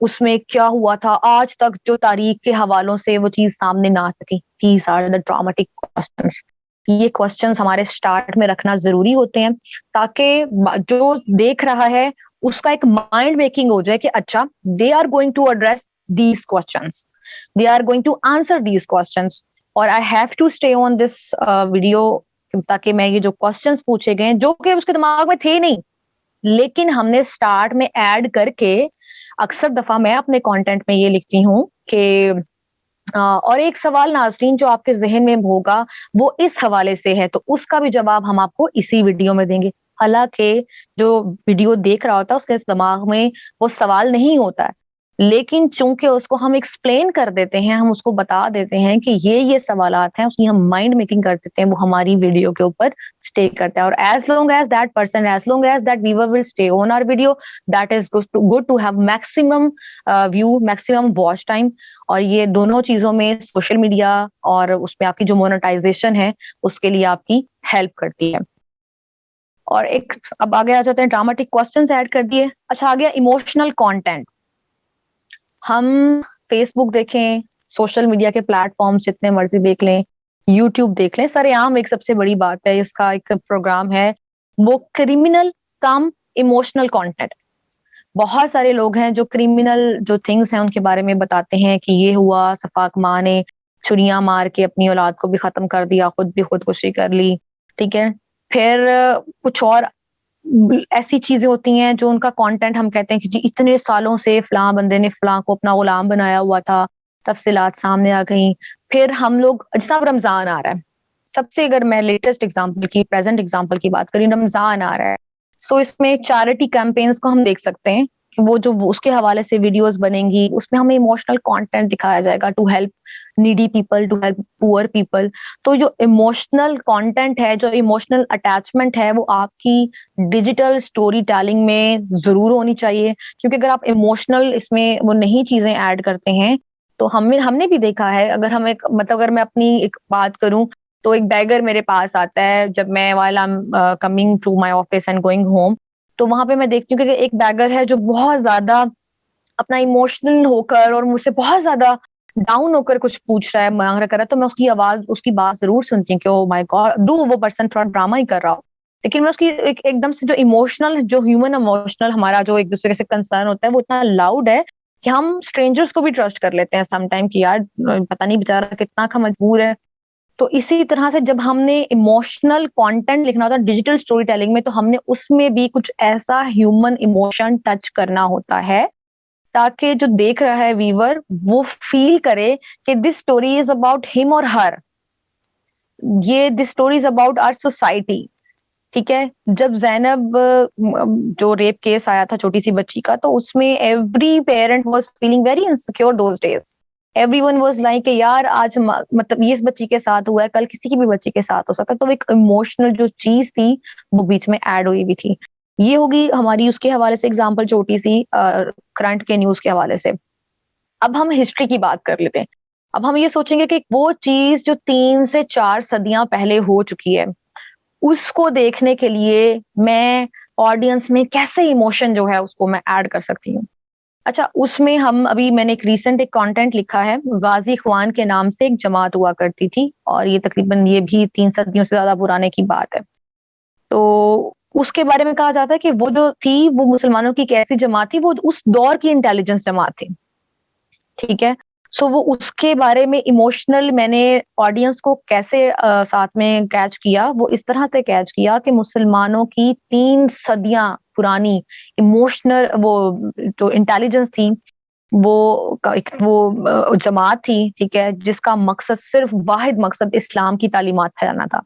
Speaker 1: उसमें क्या हुआ था, आज तक जो तारीख के हवालों से वो चीज सामने ना आ सकी। These are the dramatic questions. ये क्वेश्चंस हमारे स्टार्ट में रखना जरूरी होते हैं ताकि जो देख रहा है उसका एक माइंड मेकिंग हो जाए कि अच्छा, they are going to address these questions, they are going to answer these questions, और I have to stay on this video, ताकि मैं ये जो क्वेश्चंस पूछे गए जो कि उसके दिमाग में थे नहीं, लेकिन हमने स्टार्ट में ऐड करके, अक्सर दफा मैं अपने कंटेंट में ये लिखती हूँ कि और एक सवाल नाज़रीन जो आपके ज़हन में होगा वो इस हवाले से है, तो उसका भी जवाब हम आपको इसी वीडियो में देंगे। हालांकि जो वीडियो देख रहा होता है उसके दिमाग में वो सवाल नहीं होता है, लेकिन चूंकि उसको हम एक्सप्लेन कर देते हैं, हम उसको बता देते हैं कि ये सवालात हैं, उसकी हम माइंड मेकिंग कर देते हैं, वो हमारी वीडियो के ऊपर स्टे करता है। और as long as that person, as long as that viewer will stay on our video, that is good to have maximum view, maximum watch time. और ये दोनों चीजों में सोशल मीडिया और उसमें आपकी जो मोनेटाइजेशन है उसके लिए आपकी हेल्प करती है। और एक अब आगे आ जाते हैं, ड्रामेटिक क्वेश्चंस ऐड कर दिए। अच्छा, आ गया इमोशनल कंटेंट। हम फेसबुक देखें, सोशल मीडिया के प्लेटफॉर्म्स जितने मर्जी देख लें, यूट्यूब देख लें, सरेआम एक सबसे बड़ी बात है, इसका एक प्रोग्राम है वो क्रिमिनल कम इमोशनल कंटेंट। बहुत सारे लोग हैं जो क्रिमिनल जो थिंग्स हैं उनके बारे में बताते हैं कि ये हुआ, सफाक माँ ने छुरियां मार के अपनी औलाद को भी खत्म कर दिया, खुद भी खुदकुशी कर ली। ठीक है, फिर कुछ और ऐसी चीजें होती हैं जो उनका कंटेंट हम कहते हैं कि जी इतने सालों से फलां बंदे ने फलां को अपना गुलाम बनाया हुआ था, तफसीलात सामने आ गई। फिर हम लोग, जैसा अब रमजान आ रहा है, सबसे अगर मैं लेटेस्ट एग्जांपल की, प्रेजेंट एग्जांपल की बात करी, रमजान आ रहा है, सो इसमें चैरिटी कैंपेन्स को हम देख सकते हैं कि वो उसके हवाले से वीडियोस बनेंगी, उसमें हमें इमोशनल कंटेंट दिखाया जाएगा to help needy people, to help poor people. तो जो इमोशनल कंटेंट है, जो इमोशनल अटैचमेंट है, वो आपकी डिजिटल स्टोरी टेलिंग में जरूर होनी चाहिए, क्योंकि अगर आप इमोशनल इसमें वो नहीं चीजें ऐड करते हैं तो हमने भी देखा है। अगर हम एक मतलब अगर मैं अपनी एक बात करूं तो एक बैगर मेरे पास आता है जब मैं while I am coming to my office and going home, तो वहां पे मैं देखती हूँ कि एक बैगर है जो बहुत ज्यादा अपना इमोशनल होकर और मुझसे बहुत ज्यादा डाउन होकर कुछ पूछ रहा है, मांग रहा कर रहा है, तो मैं उसकी आवाज, उसकी बात जरूर सुनती हूँ कि ओ माय गॉड, दो वो पर्सन थोड़ा ड्रामा ही कर रहा हो, लेकिन मैं उसकी एकदम से जो इमोशनल, जो ह्यूमन इमोशनल हमारा जो एक दूसरे से कंसर्न होता है वो इतना लाउड है कि हम स्ट्रेंजर्स को भी ट्रस्ट कर लेते हैं समटाइम कि यार पता नहीं बेचारा कितना का मजबूर है। तो इसी तरह से जब हमने इमोशनल कंटेंट लिखना होता है डिजिटल स्टोरी टेलिंग में, तो हमने उसमें भी कुछ ऐसा ह्यूमन इमोशन टच करना होता है ताकि जो देख रहा है व्यूअर वो फील करे कि this story is about him और हर, ये this story is about our society. ठीक है, जब जैनब जो रेप केस आया था छोटी सी बच्ची का, तो उसमें every parent was feeling very insecure those days. Everyone was like यार आज मतलब ये इस बच्ची के साथ हुआ है, कल किसी की भी बच्ची के साथ हो सकता है, तो एक इमोशनल जो चीज थी वो बीच में ऐड हुई भी थी। ये होगी हमारी उसके हवाले से एग्जांपल छोटी सी करंट के न्यूज के हवाले से। अब हम हिस्ट्री की बात कर लेते हैं। अब हम ये सोचेंगे कि वो चीज जो 3 से 4 सदियां पहले हो चुकी है, उसको देखने के लिए मैं ऑडियंस में कैसे इमोशन जो है उसको मैं ऐड कर सकती हूँ। अच्छा, उसमें हम अभी मैंने एक रीसेंट एक कंटेंट लिखा है, गाजी इखवान के नाम से एक जमात हुआ करती थी, और ये तकरीबन ये भी 3 सदियों से ज्यादा पुराने की बात है। तो उसके बारे में कहा जाता है कि वो जो थी वो मुसलमानों की एक ऐसी जमात थी, वो उस दौर की इंटेलिजेंस जमात थी। ठीक है। सो वो उसके बारे में इमोशनल मैंने ऑडियंस को कैसे साथ में कैच किया, वो इस तरह से कैच किया कि मुसलमानों की 3 सदियां पुरानी इमोशनल वो जो इंटेलिजेंस थी, वो जमात थी, ठीक है, जिसका मकसद सिर्फ वाहिद मकसद इस्लाम की तालीमात फैलाना था।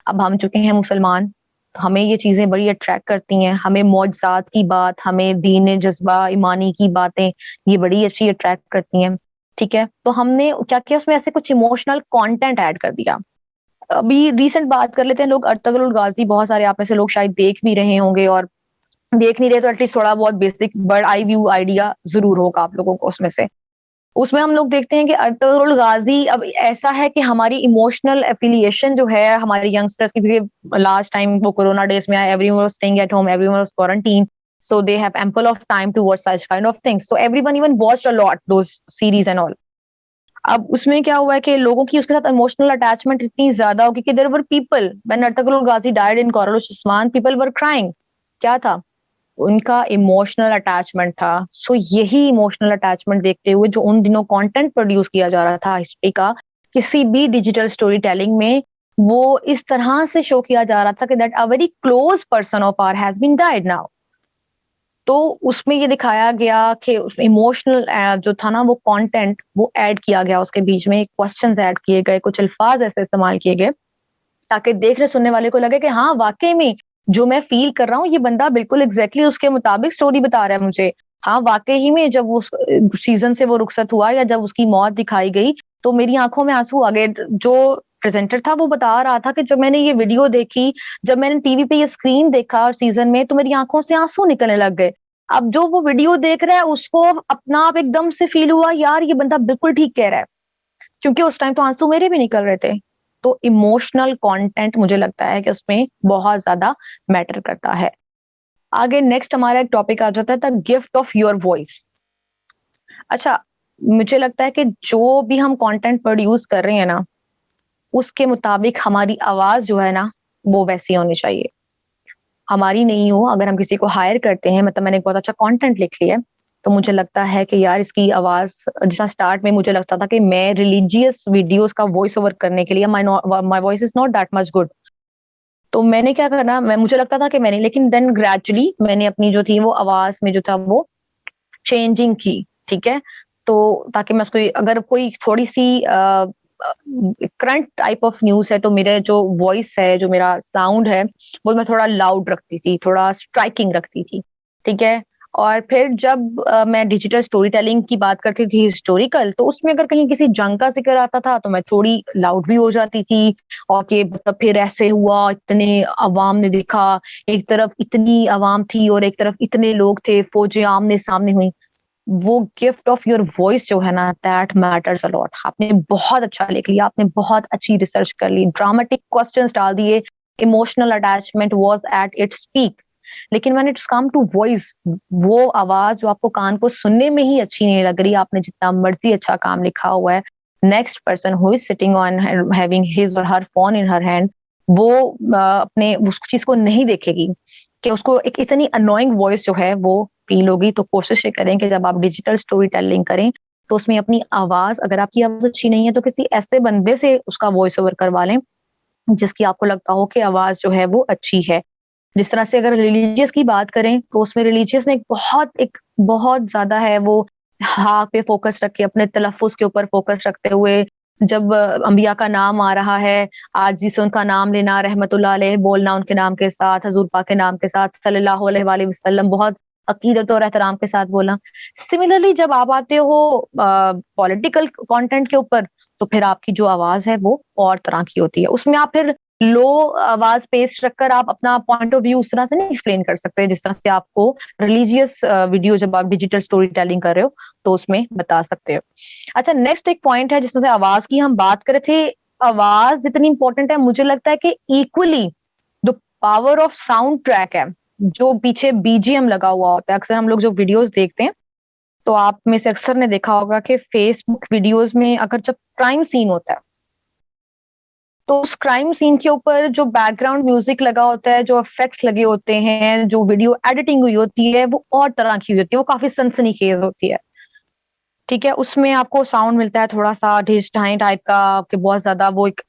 Speaker 1: अब हम चुके हैं मुसलमान, तो हमें ये चीजें बड़ी अट्रैक्ट करती हैं, हमें मौजज़ात की बात, हमें दीन जज्बा ईमानी की बातें ये बड़ी अच्छी अट्रैक्ट करती हैं, ठीक है। तो हमने क्या किया, उसमें ऐसे कुछ इमोशनल कंटेंट ऐड कर दिया। अभी रिसेंट बात कर लेते हैं, लोग अर्तुगरुल गाजी, बहुत सारे आप में से लोग शायद देख भी रहे होंगे, और देख नहीं रहे तो एटलीस्ट थोड़ा बहुत basic bird eye view idea जरूर होगा आप लोगों को उसमें से। उसमें हम लोग देखते हैं कि अर्तुगरुल गाजी अब ऐसा है कि हमारी इमोशनल एफिलिएशन जो है हमारे यंगस्टर्स की, क्योंकि लास्ट टाइम वो कोरोना डेज में आया, everyone was staying at home, everyone was quarantine, so they have ample of time to watch such kind of things, so everyone even watched a lot those series and all. अब उसमें क्या हुआ है कि लोगों की उसके साथ इमोशनल अटैचमेंट इतनी ज्यादा हो गई कि there were people when Ertugrul Ghazi died in Kurulus Osman, people were crying. क्या था? उनका इमोशनल अटैचमेंट था। सो यही इमोशनल अटैचमेंट देखते हुए जो उन दिनों कंटेंट प्रोड्यूस किया जा रहा था हिस्ट्री का, किसी भी डिजिटल स्टोरी टेलिंग में, वो इस तरह से शो किया जा रहा था कि that a very close person of our has been died now. तो उसमें ये दिखाया गया कि इमोशनल जो था ना वो कंटेंट वो ऐड किया गया, उसके बीच में क्वेश्चंस ऐड किए गए, कुछ अल्फाज ऐसे इस्तेमाल किए गए ताकि देखने सुनने वाले को लगे कि हाँ वाकई में जो मैं फील कर रहा हूँ ये बंदा बिल्कुल एग्जैक्टली उसके मुताबिक स्टोरी बता रहा है मुझे। हाँ वाकई ही में जब उस सीजन से वो रुखसत हुआ या जब उसकी मौत दिखाई गई तो मेरी आंखों में आंसू आ गए। जो प्रेजेंटर था वो बता रहा था कि जब मैंने ये वीडियो देखी, जब मैंने टीवी पे ये स्क्रीन देखा सीजन में, तो मेरी आंखों से आंसू निकलने लग गए। अब जो वो वीडियो देख रहा है उसको अपना आप एकदम से फील हुआ यार ये बंदा बिल्कुल ठीक कह रहा है, क्योंकि उस टाइम तो आंसू मेरे भी निकल रहे थे। तो इमोशनल कंटेंट मुझे लगता है कि उसमें बहुत ज्यादा मैटर करता है। आगे नेक्स्ट हमारा एक टॉपिक आ जाता है the gift of your voice. अच्छा, मुझे लगता है कि जो भी हम कंटेंट प्रोड्यूस कर रहे हैं ना, उसके मुताबिक हमारी आवाज जो है ना वो वैसी होनी चाहिए। हमारी नहीं हो, अगर हम किसी को हायर करते हैं, मतलब मैंने एक बहुत अच्छा कंटेंट लिख लिया है, तो मुझे लगता है कि यार इसकी आवाज, जैसा स्टार्ट में मुझे लगता था कि मैं रिलीजियस वीडियोस का वॉइस ओवर करने के लिए my voice is not that much good, तो मैंने क्या करना, मैं मुझे लगता था कि मैंने, लेकिन देन ग्रेजुअली मैंने अपनी जो थी वो आवाज में जो था वो चेंजिंग की, ठीक है। तो ताकि मैं उसको, अगर कोई थोड़ी सी करंट टाइप ऑफ न्यूज है तो मेरे जो वॉइस है, जो मेरा साउंड है, वो मैं थोड़ा लाउड रखती थी, थोड़ा स्ट्राइकिंग रखती थी, ठीक है। और फिर जब मैं डिजिटल स्टोरी टेलिंग की बात करती थी हिस्टोरिकल, तो उसमें अगर कहीं किसी जंग का जिक्र आता था तो मैं थोड़ी लाउड भी हो जाती थी, और कि मतलब फिर ऐसे हुआ, इतने अवाम ने देखा, एक तरफ इतनी अवाम थी और एक तरफ इतने लोग थे, फौजें आमने सामने हुई। वो गिफ्ट ऑफ योर वॉइस जो है ना, दैट मैटर्स अलॉट। आपने बहुत अच्छा लिख लिया, आपने बहुत अच्छी रिसर्च कर ली, ड्रामेटिक क्वेश्चंस डाल दिए, emotional attachment was at its peak, लेकिन when it's come to voice, वो आवाज जो आपको कान को सुनने में ही अच्छी नहीं लग रही, आपने जितना मर्जी अच्छा काम लिखा हुआ है, next person who is sitting on having his और हर फोन इन हर हैंड, वो अपने उस चीज को नहीं देखेगी कि उसको एक इतनी अनोइंग वॉइस जो है वो फील होगी। तो कोशिश ये करें कि जब आप डिजिटल स्टोरी टेलिंग करें तो उसमें अपनी आवाज, अगर आपकी आवाज अच्छी नहीं है तो किसी ऐसे बंदे से उसका वॉइस ओवर करवा लें जिसकी आपको लगता हो कि आवाज जो है वो अच्छी है। जिस तरह से अगर रिलीजियस की बात करें तो उसमें रिलीजियस में एक बहुत ज्यादा है वो, हाँ पे फोकस रख के, अपने तलफ़ुज़ के ऊपर फोकस रखते हुए, जब अंबिया का नाम आ रहा है, आजिज़ी से उनका नाम लेना, रहमतुल्लाह अलैह बोलना उनके नाम के साथ, हज़ूर पाक के नाम के साथ, सल्लल्लाहु अलैहि वसल्लम बहुत अकीदत और एहतराम के साथ बोलना। सिमिलरली जब आप आते हो पॉलिटिकल कंटेंट के ऊपर, तो फिर आपकी जो आवाज़ है वो और तरह की होती है। उसमें आप फिर लो आवाज़ पेश रखकर आप अपना पॉइंट ऑफ व्यू उस तरह से नहीं एक्सप्लेन कर सकते जिस तरह से आपको रिलीजियस वीडियो जब आप डिजिटल स्टोरी टेलिंग कर रहे हो तो उसमें बता सकते हो। अच्छा, नेक्स्ट एक पॉइंट है जिस तरह से आवाज़ की हम बात कर रहे थे, आवाज़ जितनी इंपॉर्टेंट है मुझे लगता है कि equally the power of sound track है, जो पीछे बीजीएम लगा हुआ होता है। अक्सर हम लोग जो वीडियोस देखते हैं तो आप में से अक्सर ने देखा होगा कि फेसबुक वीडियोस में अगर जब क्राइम सीन होता है तो उस क्राइम सीन के ऊपर जो बैकग्राउंड म्यूजिक लगा होता है, जो इफेक्ट्स लगे होते हैं, जो वीडियो एडिटिंग हुई होती है वो और तरह की होती है, वो काफी सनसनीखेज होती है, ठीक है, उसमें आपको साउंड मिलता है थोड़ा सा ढिस ढाई टाइप का, कि बहुत ज्यादा वो एक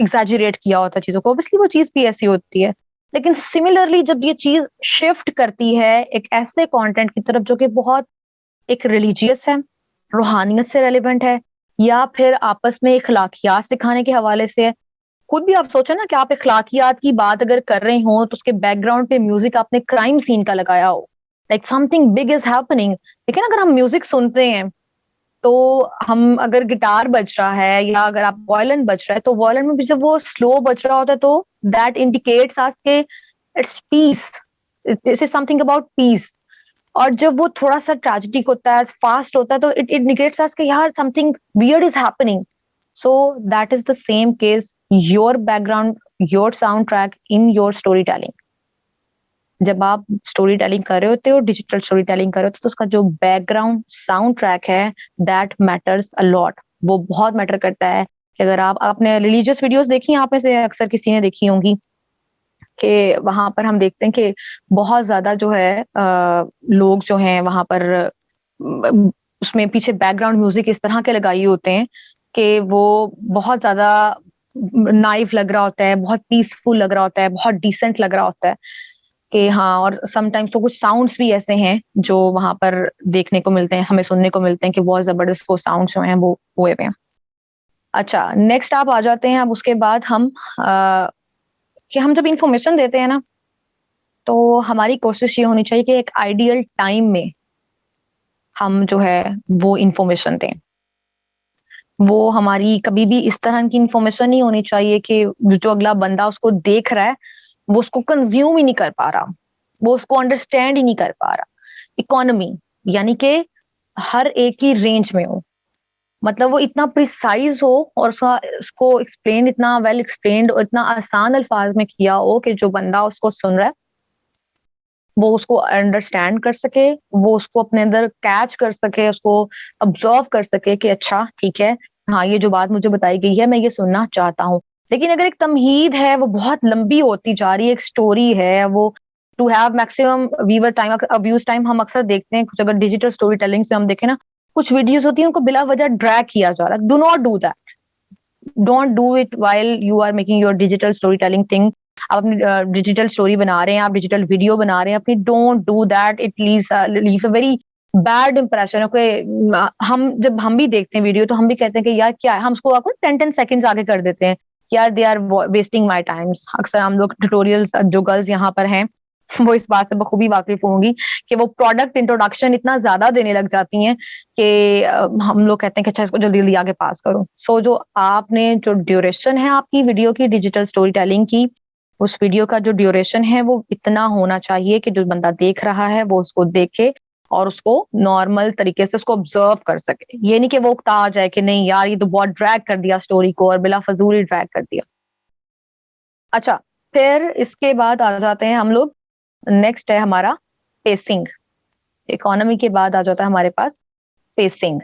Speaker 1: एग्जैजरेट किया होता है चीजों को, ऑब्वियसली वो चीज भी ऐसी होती है। लेकिन सिमिलरली जब ये चीज शिफ्ट करती है एक ऐसे कंटेंट की तरफ जो कि बहुत एक रिलीजियस है, रूहानियत से रेलिवेंट है, या फिर आपस में इखलाकियात सिखाने के हवाले से है। खुद भी आप सोचो ना कि आप इखलाकियात की बात अगर कर रहे हो तो उसके बैकग्राउंड पे म्यूजिक आपने क्राइम सीन का लगाया हो, like something big is happening. लेकिन अगर हम म्यूजिक सुनते हैं तो हम अगर गिटार बज रहा है या अगर आप वायलिन बज रहा है तो वायलिन में भी जब वो स्लो बज रहा होता है तो दैट इंडिकेट्स अस के it's peace, this is something about peace. और जब वो थोड़ा सा ट्रेजिडिक होता है, फास्ट होता है, तो इट इंडिकेट्स अस कि यार something weird is happening. So that is the same case, your background, your sound track in your story telling. जब आप स्टोरी टेलिंग कर रहे होते हो, डिजिटल स्टोरी टेलिंग कर रहे होते हो, तो उसका जो बैकग्राउंड साउंड ट्रैक है दैट मैटर्स अ लॉट, वो बहुत मैटर करता है। कि अगर आप आपने रिलीजियस वीडियोस देखी हैं, आप में से अक्सर किसी ने देखी होंगी, कि वहां पर हम देखते हैं कि बहुत ज्यादा जो है लोग जो हैं वहां पर उसमें पीछे बैकग्राउंड म्यूजिक इस तरह के लगाए होते हैं कि वो बहुत ज्यादा नाइफ लग रहा होता है, बहुत पीसफुल लग रहा होता है, बहुत डिसेंट लग रहा होता है। कि हाँ, और समटाइम्स तो कुछ साउंड्स भी ऐसे हैं जो वहां पर देखने को मिलते हैं, हमें सुनने को मिलते हैं कि बहुत जबरदस्त वो साउंड्स जो हैं वो हुए हुए हैं। अच्छा, नेक्स्ट आप आ जाते हैं। अब उसके बाद हम कि हम जब इंफॉर्मेशन देते हैं ना, तो हमारी कोशिश ये होनी चाहिए कि एक आइडियल टाइम में हम जो है वो इंफॉर्मेशन दें। वो हमारी कभी भी इस तरह की इंफॉर्मेशन नहीं होनी चाहिए कि जो अगला बंदा उसको देख रहा है वो उसको कंज्यूम ही नहीं कर पा रहा, वो उसको अंडरस्टैंड ही नहीं कर पा रहा। इकोनॉमी यानी कि हर एक की रेंज में हो, मतलब वो इतना प्रिसाइज हो और उसको एक्सप्लेन इतना वेल एक्सप्लेन्ड और इतना आसान अल्फाज में किया हो कि जो बंदा उसको सुन रहा है वो उसको अंडरस्टैंड कर सके, वो उसको अपने अंदर कैच कर सके, उसको ऑब्जर्व कर सके कि अच्छा ठीक है, हाँ ये जो बात मुझे बताई गई है मैं ये सुनना चाहता हूँ। लेकिन अगर एक तमहीद है वो बहुत लंबी होती जा रही है, एक स्टोरी है वो, to have maximum viewer time, views time, हम अक्सर देखते हैं कुछ अगर डिजिटल स्टोरी टेलिंग से हम देखें ना, कुछ वीडियोस होती हैं उनको बिला वजह ड्रैग किया जा रहा है। Do not do that, don't do it while you are making your digital story telling thing. आप अपनी डिजिटल स्टोरी बना रहे हैं, आप डिजिटल वीडियो बना रहे हैं अपनी, don't do that, it leaves a very bad impression. Okay, हम जब हम भी देखते हैं वीडियो तो हम भी कहते हैं कि यार क्या है, हम उसको आपको 10 सेकंड्स आगे कर देते हैं, यार they are wasting my times. अक्सर हम लोग ट्यूटोरियल्स जो गर्ल्स यहाँ पर हैं वो इस बात से बखूबी वाकिफ होंगी कि वो प्रोडक्ट इंट्रोडक्शन इतना ज्यादा देने लग जाती हैं कि हम लोग कहते हैं कि अच्छा इसको जल्दी जल्दी आगे पास करो। सो जो आपने जो ड्यूरेशन है आपकी वीडियो की डिजिटल स्टोरी टेलिंग की, उस वीडियो का जो ड्यूरेशन है वो इतना होना चाहिए कि जो बंदा देख रहा है वो उसको देखे और उसको नॉर्मल तरीके से उसको ऑब्जर्व कर सके। ये नहीं कि वो उकता आ जाए कि नहीं यार ये तो बहुत ड्रैग कर दिया स्टोरी को और बिला फजूल ही ड्रैग कर दिया। अच्छा, फिर इसके बाद आ जाते हैं हम लोग, नेक्स्ट है हमारा पेसिंग। इकोनॉमी के बाद आ जाता है हमारे पास पेसिंग।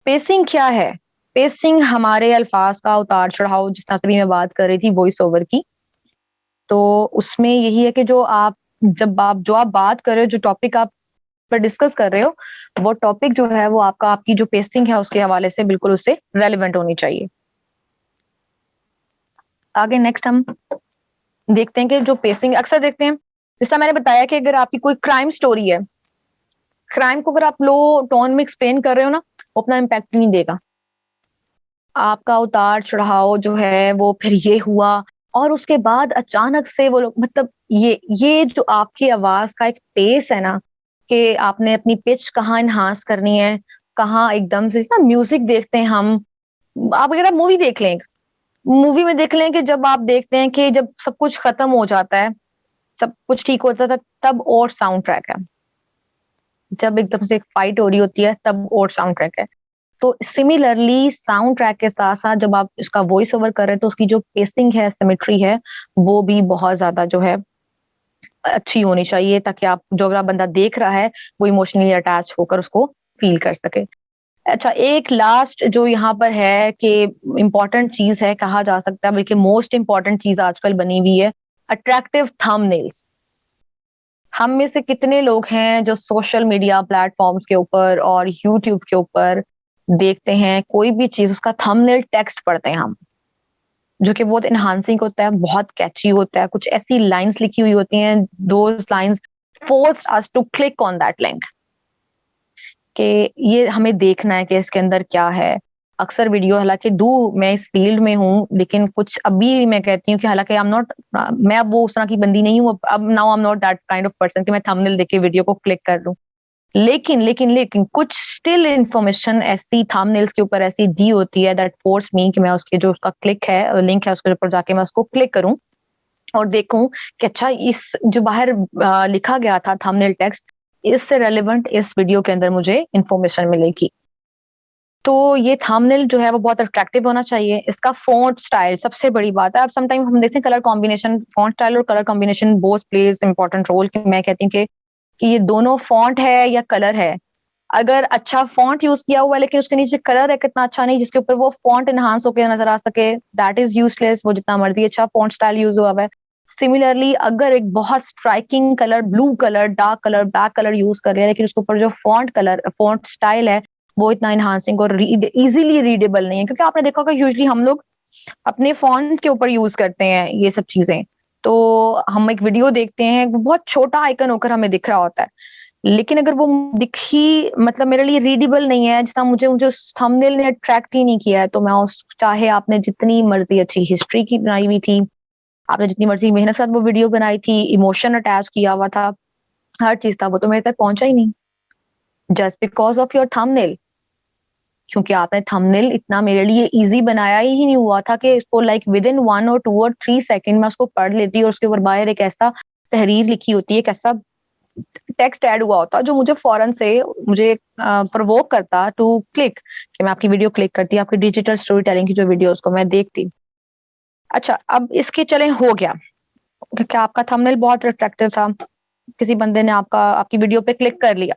Speaker 1: पेसिंग क्या है? पेसिंग हमारे अल्फाज का उतार चढ़ाव, जिस तरह से भी मैं बात कर रही थी वॉइस ओवर की, तो उसमें यही है कि जो आप जब आप बात कर रहे हो, जो टॉपिक आप पर डिस्कस कर रहे हो, वो टॉपिक जो है वो आपका आपकी जो पेसिंग है उसके हवाले से बिल्कुल उससे रेलिवेंट होनी चाहिए। आगे नेक्स्ट हम देखते हैं कि जो पेसिंग अक्सर देखते हैं, जैसा मैंने बताया कि अगर आपकी कोई क्राइम स्टोरी है, क्राइम को अगर आप लो टोन में एक्सप्लेन कर रहे हो ना, वो अपना इम्पैक्ट नहीं देगा। आपका उतार चढ़ाव जो है वो फिर ये हुआ और उसके बाद अचानक से वो लोग, मतलब ये जो आपकी आवाज का एक पेस है ना, कि आपने अपनी पिच कहाँ इनहांस करनी है, कहाँ एकदम से ना म्यूजिक देखते हैं हम। आप अगर आप मूवी देख लें, मूवी में देख लें कि जब आप देखते हैं कि जब सब कुछ खत्म हो जाता है, सब कुछ ठीक होता था, तब और साउंड ट्रैक है। जब एकदम से एक फाइट हो रही होती है तब और साउंड ट्रैक है। तो सिमिलरली साउंड ट्रैक के साथ साथ जब आप इसका वॉइस ओवर कर रहे हैं तो उसकी जो पेसिंग है, सिमेट्री है, वो भी बहुत ज्यादा जो है अच्छी होनी चाहिए, ताकि आप जो अगला बंदा देख रहा है वो इमोशनली अटैच होकर उसको फील कर सके। अच्छा, एक लास्ट जो यहाँ पर है कि इम्पोर्टेंट चीज है, कहा जा सकता है बल्कि मोस्ट इम्पोर्टेंट चीज आजकल बनी हुई है, अट्रैक्टिव थंबनेल्स। हम में से कितने लोग हैं जो सोशल मीडिया प्लेटफॉर्म्स के ऊपर और यूट्यूब के ऊपर देखते हैं कोई भी चीज, उसका थंबनेल टेक्स्ट पढ़ते हैं हम, जो कि बहुत एनहांसिंग होता है, बहुत कैची होता है, कुछ ऐसी लाइंस लिखी हुई होती हैं, those lines force us to click on that link, कि ये हमें देखना है कि इसके अंदर क्या है। अक्सर वीडियो, हालांकि मैं इस फील्ड में हूँ, लेकिन कुछ अभी मैं कहती हूँ कि हालांकि आई एम नॉट, मैं अब वो उस तरह की बंदी नहीं हूँ, अब now I am not that kind of person कि मैं थंबनेल देख के वीडियो को क्लिक कर लूं। लेकिन कुछ स्टिल इंफॉर्मेशन ऐसी थंबनेल्स के ऊपर ऐसी दी होती है दैट फोर्स मी कि मैं उसके जो उसका क्लिक है, लिंक है, उसके ऊपर जाके मैं उसको क्लिक करूं और देखूं कि अच्छा इस जो बाहर लिखा गया था थंबनेल टेक्स्ट, इससे रेलेवेंट इस वीडियो के अंदर मुझे इंफॉर्मेशन मिलेगी। तो ये थंबनेल जो है वो बहुत अट्रैक्टिव होना चाहिए। इसका फॉन्ट स्टाइल सबसे बड़ी बात है। अब समटाइम हम देखते हैं कलर कॉम्बिनेशन, फॉन्ट स्टाइल और colour combination both plays important role. कि मैं कहती हूँ कि ये दोनों फॉन्ट है या कलर है। अगर अच्छा फॉन्ट यूज किया हुआ है लेकिन उसके नीचे कलर है कितना अच्छा नहीं, जिसके ऊपर वो फॉन्ट एनहांस होकर नजर आ सके, दैट इज यूजलेस। वो जितना मर्जी अच्छा फॉन्ट स्टाइल यूज हुआ है। सिमिलरली अगर एक बहुत striking colour, blue colour, dark colour, black colour use कर रहे हैं, लेकिन उसके ऊपर जो फॉन्ट स्टाइल है वो इतना इनहांसिंग और इजीली रीडेबल नहीं है, क्योंकि आपने देखा होगा यूजली हम लोग अपने फोन के ऊपर यूज करते हैं ये सब चीजें। तो हम एक वीडियो देखते हैं, वो बहुत छोटा आइकन होकर हमें दिख रहा होता है, लेकिन अगर वो दिखी मतलब मेरे लिए रीडेबल नहीं है, जितना मुझे मुझे उस थंबनेल ने अट्रैक्ट ही नहीं किया है, तो मैं उस, चाहे आपने जितनी मर्जी अच्छी हिस्ट्री की बनाई हुई थी, आपने जितनी मर्जी मेहनत के साथ वो वीडियो बनाई थी, इमोशन अटैच किया हुआ था, हर चीज था, वो तो मेरे तक पहुंचा ही नहीं, just because of your thumbnail. क्योंकि आपने थंबनेल इतना मेरे लिए इजी बनाया ही नहीं हुआ था कि इसको लाइक विद इन 1 और 2 और 3 सेकंड में उसको पढ़ लेती और उसके ऊपर बाहर एक ऐसा तहरीर लिखी होती है, एक ऐसा टेक्स्ट ऐड हुआ होता जो मुझे फौरन से मुझे प्रोवोक करता टू क्लिक, कि मैं आपकी वीडियो क्लिक करती, आपकी डिजिटल स्टोरी टेलिंग की जो वीडियोस को मैं देखती। अच्छा, अब इसके चले हो गया कि क्या आपका थंबनेल बहुत अट्रैक्टिव था, किसी बंदे ने आपकी वीडियो पे क्लिक कर लिया,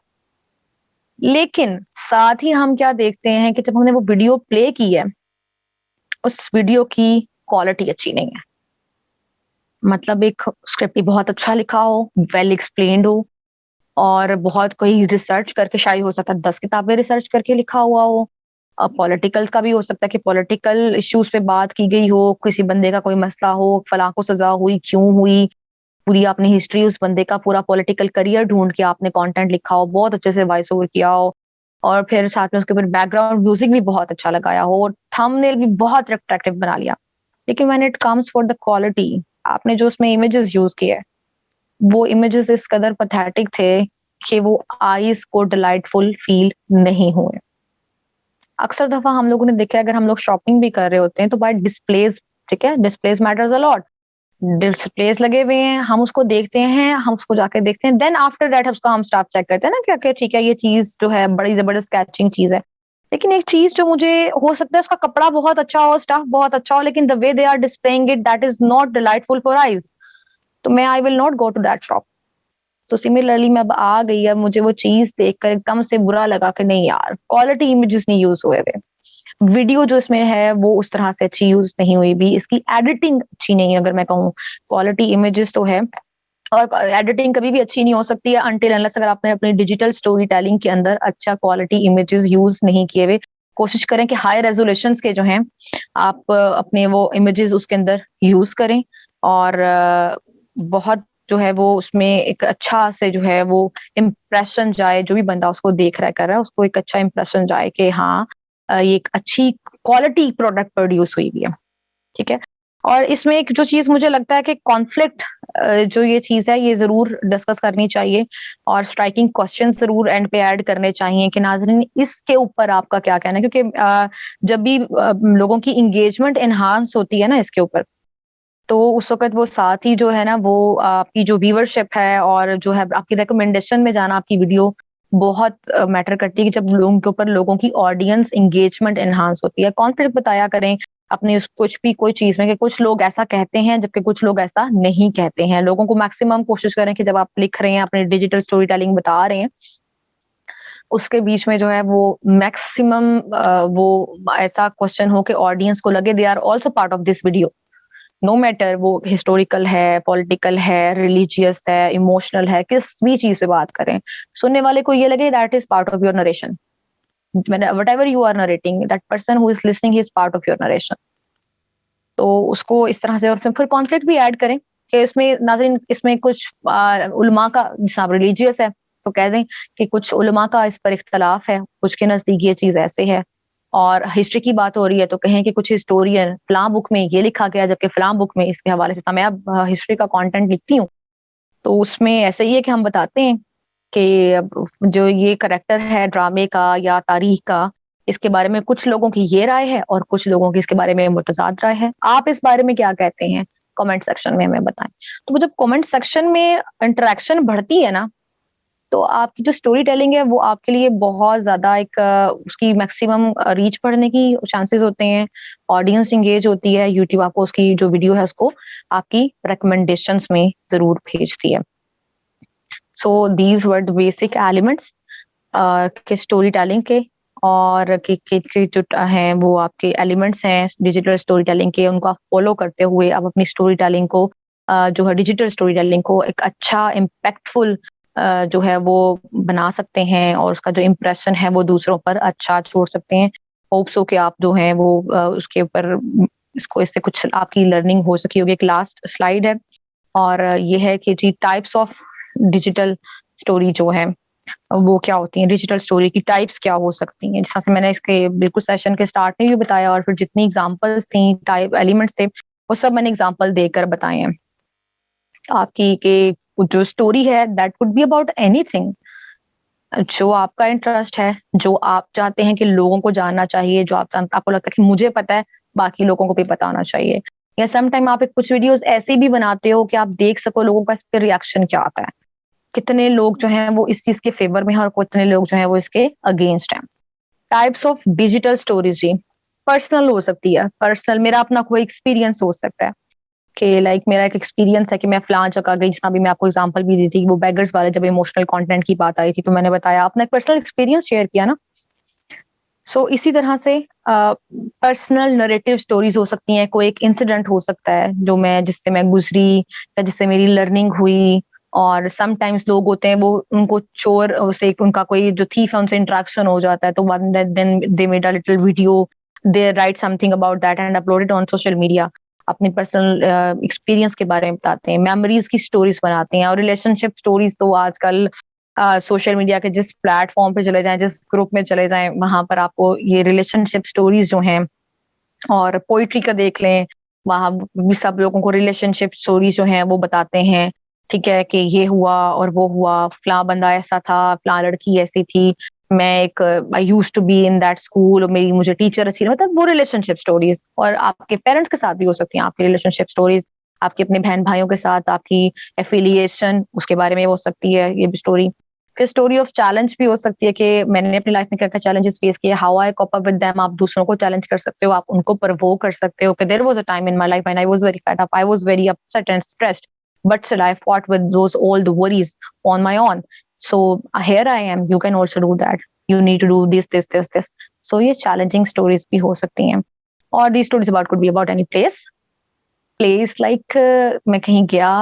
Speaker 1: लेकिन साथ ही हम क्या देखते हैं कि जब हमने वो वीडियो प्ले की है, उस वीडियो की क्वालिटी अच्छी नहीं है। मतलब एक स्क्रिप्ट भी बहुत अच्छा लिखा हो, वेल एक्सप्लेन्ड हो, और बहुत कोई रिसर्च करके, शायद हो सकता है 10 किताबें रिसर्च करके लिखा हुआ हो। पॉलिटिकल का भी हो सकता है कि पॉलिटिकल इश्यूज पे बात की गई हो, किसी बंदे का कोई मसला हो, फलां को सजा हुई, क्यों हुई, पूरी आपने हिस्ट्री, उस बंदे का पूरा पॉलिटिकल करियर ढूंढ के आपने कंटेंट लिखा हो, बहुत अच्छे से वॉइस ओवर किया हो, और फिर साथ में उसके ऊपर बैकग्राउंड म्यूजिक भी बहुत अच्छा लगाया हो, और थंबनेल भी बहुत अट्रैक्टिव बना लिया। लेकिन when it comes for the quality, आपने जो उसमें इमेजेस यूज किए, वो इमेजेस इस कदर पैथेटिक थे कि वो आईज को डिलाइटफुल फील नहीं हुए। अक्सर दफा हम लोगों ने देखा है, अगर हम लोग शॉपिंग भी कर रहे होते हैं तो बाय डिस्प्लेज, ठीक है, displays matters a lot. Displace लगे हुए हैं, हम उसको देखते हैं, हम उसको जाके देखते हैं, देन आफ्टर दैट उसका हम स्टाफ चेक करते हैं ना, क्या क्या ठीक है, ये चीज जो है बड़ी जबरदस्त कैचिंग चीज है। लेकिन एक चीज जो मुझे, हो सकता है उसका कपड़ा बहुत अच्छा हो, स्टाफ बहुत अच्छा हो, लेकिन the way they are displaying it, that is not delightful for eyes, तो मैं I will not go to that shop. तो सिमिलरली मैं अब आ गई है, मुझे वो चीज देखकर एकदम से बुरा लगा कि नहीं यार, क्वालिटी इमेजेस नहीं यूज हुए हुए, वीडियो जो इसमें है वो उस तरह से अच्छी यूज नहीं हुई भी, इसकी एडिटिंग अच्छी नहीं है। अगर मैं कहूँ क्वालिटी इमेजेस तो है, और एडिटिंग कभी भी अच्छी नहीं हो सकती है अनटिल अनलेस अगर आपने अपनी डिजिटल स्टोरी टेलिंग के अंदर अच्छा क्वालिटी इमेजेस यूज नहीं किए हुए। कोशिश करें कि हाई रेजोल्यूशंस के जो हैं आप अपने वो इमेजेस उसके अंदर यूज करें, और बहुत जो है वो उसमें एक अच्छा से जो है वो इम्प्रेशन जाए, जो भी बंदा उसको देख रहा है कर रहा है उसको एक अच्छा इम्प्रेशन जाए कि हाँ ये एक अच्छी क्वालिटी प्रोडक्ट प्रोड्यूस हुई भी है, ठीक है। और इसमें एक जो चीज मुझे लगता है कि कॉन्फ्लिक्ट, जो ये चीज है ये जरूर डिस्कस करनी चाहिए, और स्ट्राइकिंग क्वेश्चन जरूर एंड पे ऐड करने चाहिए कि नाजरीन इसके ऊपर आपका क्या कहना है, क्योंकि जब भी लोगों की इंगेजमेंट एनहांस होती है ना इसके ऊपर, तो उस वक्त वो साथ ही जो है ना वो आपकी जो व्यूअरशिप है और जो है आपकी रिकमेंडेशन में जाना, आपकी वीडियो बहुत मैटर करती है, कि जब लोगों के ऊपर लोगों की ऑडियंस एंगेजमेंट एनहांस होती है। कॉन्फ्लिक्ट बताया करें अपनी उस कुछ भी कोई चीज में, कि कुछ लोग ऐसा कहते हैं जबकि कुछ लोग ऐसा नहीं कहते हैं। लोगों को मैक्सिमम कोशिश करें कि जब आप लिख रहे हैं, अपने डिजिटल स्टोरी टेलिंग बता रहे हैं, उसके बीच में जो है वो मैक्सिमम वो ऐसा क्वेश्चन हो कि ऑडियंस को लगे they are also part of this video, no matter वो हिस्टोरिकल है, पॉलिटिकल है, रिलीजियस है, इमोशनल है, किस भी चीज पे बात करें, सुनने वाले को ये लगे that is part of your narration. whatever you are narrating, that person who is listening is part of your narration। तो उसको इस तरह से, और फिर कॉन्फ्लिक्ट भी ऐड करें कि इसमें नाज़रीन, इसमें कुछ उलमा का, जैसे आप रिलीजियस है तो कह दें कि कुछ उलमा का इस पर इख्तलाफ है, कुछ के नजदीक ये चीज ऐसे है। और हिस्ट्री की बात हो रही है तो कहें कि कुछ हिस्टोरियन फलां बुक में ये लिखा गया, जबकि फलां बुक में इसके हवाले से, मैं अब हिस्ट्री का कंटेंट लिखती हूँ तो उसमें ऐसे ही है कि हम बताते हैं कि जो ये करेक्टर है ड्रामे का या तारीख का, इसके बारे में कुछ लोगों की ये राय है और कुछ लोगों की इसके बारे में मुतजाद राय है। आप इस बारे में क्या कहते हैं, कमेंट सेक्शन में हमें बताएं। तो जब कमेंट सेक्शन में इंटरेक्शन बढ़ती है ना, तो आपकी जो स्टोरी टेलिंग है वो आपके लिए बहुत ज्यादा एक उसकी मैक्सिमम रीच बढ़ने की चांसेस होते हैं, ऑडियंस इंगेज होती है, यूट्यूब आपको उसकी जो वीडियो है उसको आपकी रिकमेंडेशंस में जरूर भेजती है। So these were the basic elements के स्टोरी टेलिंग के, और के जो हैं वो आपके एलिमेंट्स हैं डिजिटल स्टोरी टेलिंग के, उनको आप फॉलो करते हुए आप अपनी स्टोरी टेलिंग को जो है डिजिटल स्टोरी टेलिंग को एक अच्छा इम्पैक्टफुल जो है वो बना सकते हैं, और उसका जो इम्प्रेशन है वो दूसरों पर अच्छा छोड़ सकते हैं। होप्स हो कि आप जो है वो उसके ऊपर इससे कुछ आपकी लर्निंग हो सकी होगी। एक लास्ट स्लाइड है और ये है कि जी टाइप्स ऑफ डिजिटल स्टोरी जो है वो क्या होती हैं, डिजिटल स्टोरी की टाइप्स क्या हो सकती हैं, जिस तरह से मैंने इसके बिल्कुल सेशन के स्टार्ट में भी बताया, और फिर जितनी एग्जांपल्स थी, टाइप एलिमेंट्स थे, वो सब मैंने एग्जांपल देकर बताए हैं आपकी कि जो स्टोरी है that could be about anything, जो आपका इंटरेस्ट है, जो आप चाहते हैं कि लोगों को जानना चाहिए, जो आपको लगता है कि मुझे पता है बाकी लोगों को भी पता होना चाहिए। या सम टाइम आप एक कुछ वीडियोस ऐसे भी बनाते हो कि आप देख सको लोगों का इस पर रिएक्शन क्या आता है, कितने लोग जो हैं वो इस चीज के फेवर में हैं और कितने लोग जो हैं वो इसके अगेंस्ट हैं। टाइप्स ऑफ डिजिटल स्टोरीज जी, पर्सनल हो सकती है, पर्सनल मेरा अपना कोई एक्सपीरियंस हो सकता है कि लाइक मेरा एक एक्सपीरियंस है कि मैं फलां जगह गई, जितना भी मैं आपको एग्जांपल भी दी थी, वो बेगर्स वाले जब इमोशनल कंटेंट की बात आई थी तो मैंने बताया, अपना एक पर्सनल एक्सपीरियंस शेयर किया ना। सो इसी तरह से पर्सनल नरेटिव स्टोरीज हो सकती हैं, कोई एक इंसिडेंट हो सकता है जो मैं जिससे मैं गुजरी या जिससे मेरी लर्निंग हुई। और समटाइम्स लोग होते हैं वो उनको चोर से उनका कोई जो थीफ है उनसे इंटरेक्शन हो जाता है, तो then they made a little video, they write something about that and uploaded on social media, अपने पर्सनल एक्सपीरियंस के बारे में बताते हैं, मेमोरीज की स्टोरीज बनाते हैं। और रिलेशनशिप स्टोरीज तो आजकल सोशल मीडिया के जिस प्लेटफॉर्म पे चले जाएं, जिस ग्रुप में चले जाएं, वहां पर आपको ये रिलेशनशिप स्टोरीज जो हैं, और पोइट्री का देख लें, वहां भी सब लोगों को रिलेशनशिप स्टोरीज जो हैं वो बताते हैं। ठीक है कि ये हुआ और वो हुआ, फलां बंदा ऐसा था, फलां लड़की ऐसी थी, मैं एक I use to be in that school, मेरी मुझे टीचर अच्छी, मतलब वो रिलेशनशिप स्टोरीज। और आपके पेरेंट्स के साथ भी हो सकती हैं आपकी रिलेशनशिप स्टोरीज, आपके अपने बहन भाइयों के साथ आपकी एफिलिएशन उसके बारे में हो सकती है ये भी स्टोरी। फिर स्टोरी ऑफ चैलेंज भी हो सकती है कि मैंने अपनी लाइफ में क्या क्या चैलेंजेस फेस किए, how I corp up with them. आप दूसरों को चैलेंज कर सकते हो, आप उनको प्रवोक कर सकते हो कि there was a time in my life when I was very fed up, I was very upset and stressed, but still I fought with those all the worries on my own. So here I am, you can also do that, you need to do this. So ये challenging stories भी हो सकती हैं। और these stories about could be about any place like मैं कहीं गया,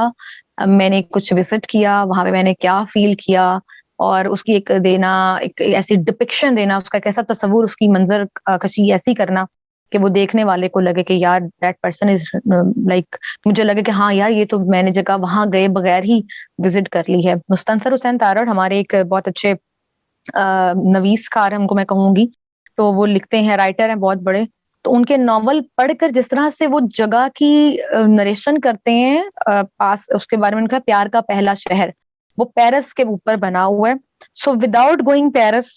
Speaker 1: मैंने कुछ विजिट किया, वहां पे मैंने क्या फील किया, और उसकी एक देना, एक ऐसी डिपिक्शन देना, उसका एक ऐसा तस्वुर, उसकी मंजर कशी ऐसी करना कि वो देखने वाले को लगे कि यार दैट पर्सन इज लाइक, मुझे लगे कि हाँ यार ये तो मैंने जगह वहां गए बगैर ही विजिट कर ली है। मुस्तनसर हुसैन तारड़ हमारे एक बहुत अच्छे नवीसकार हमको मैं कहूंगी, तो वो लिखते हैं, राइटर हैं बहुत बड़े, तो उनके नॉवल पढ़कर जिस तरह से वो जगह की नरेशन करते हैं, पास उसके बारे में, उनका प्यार का पहला शहर वो पेरिस के ऊपर बना हुआ है। सो विदाउट गोइंग पेरिस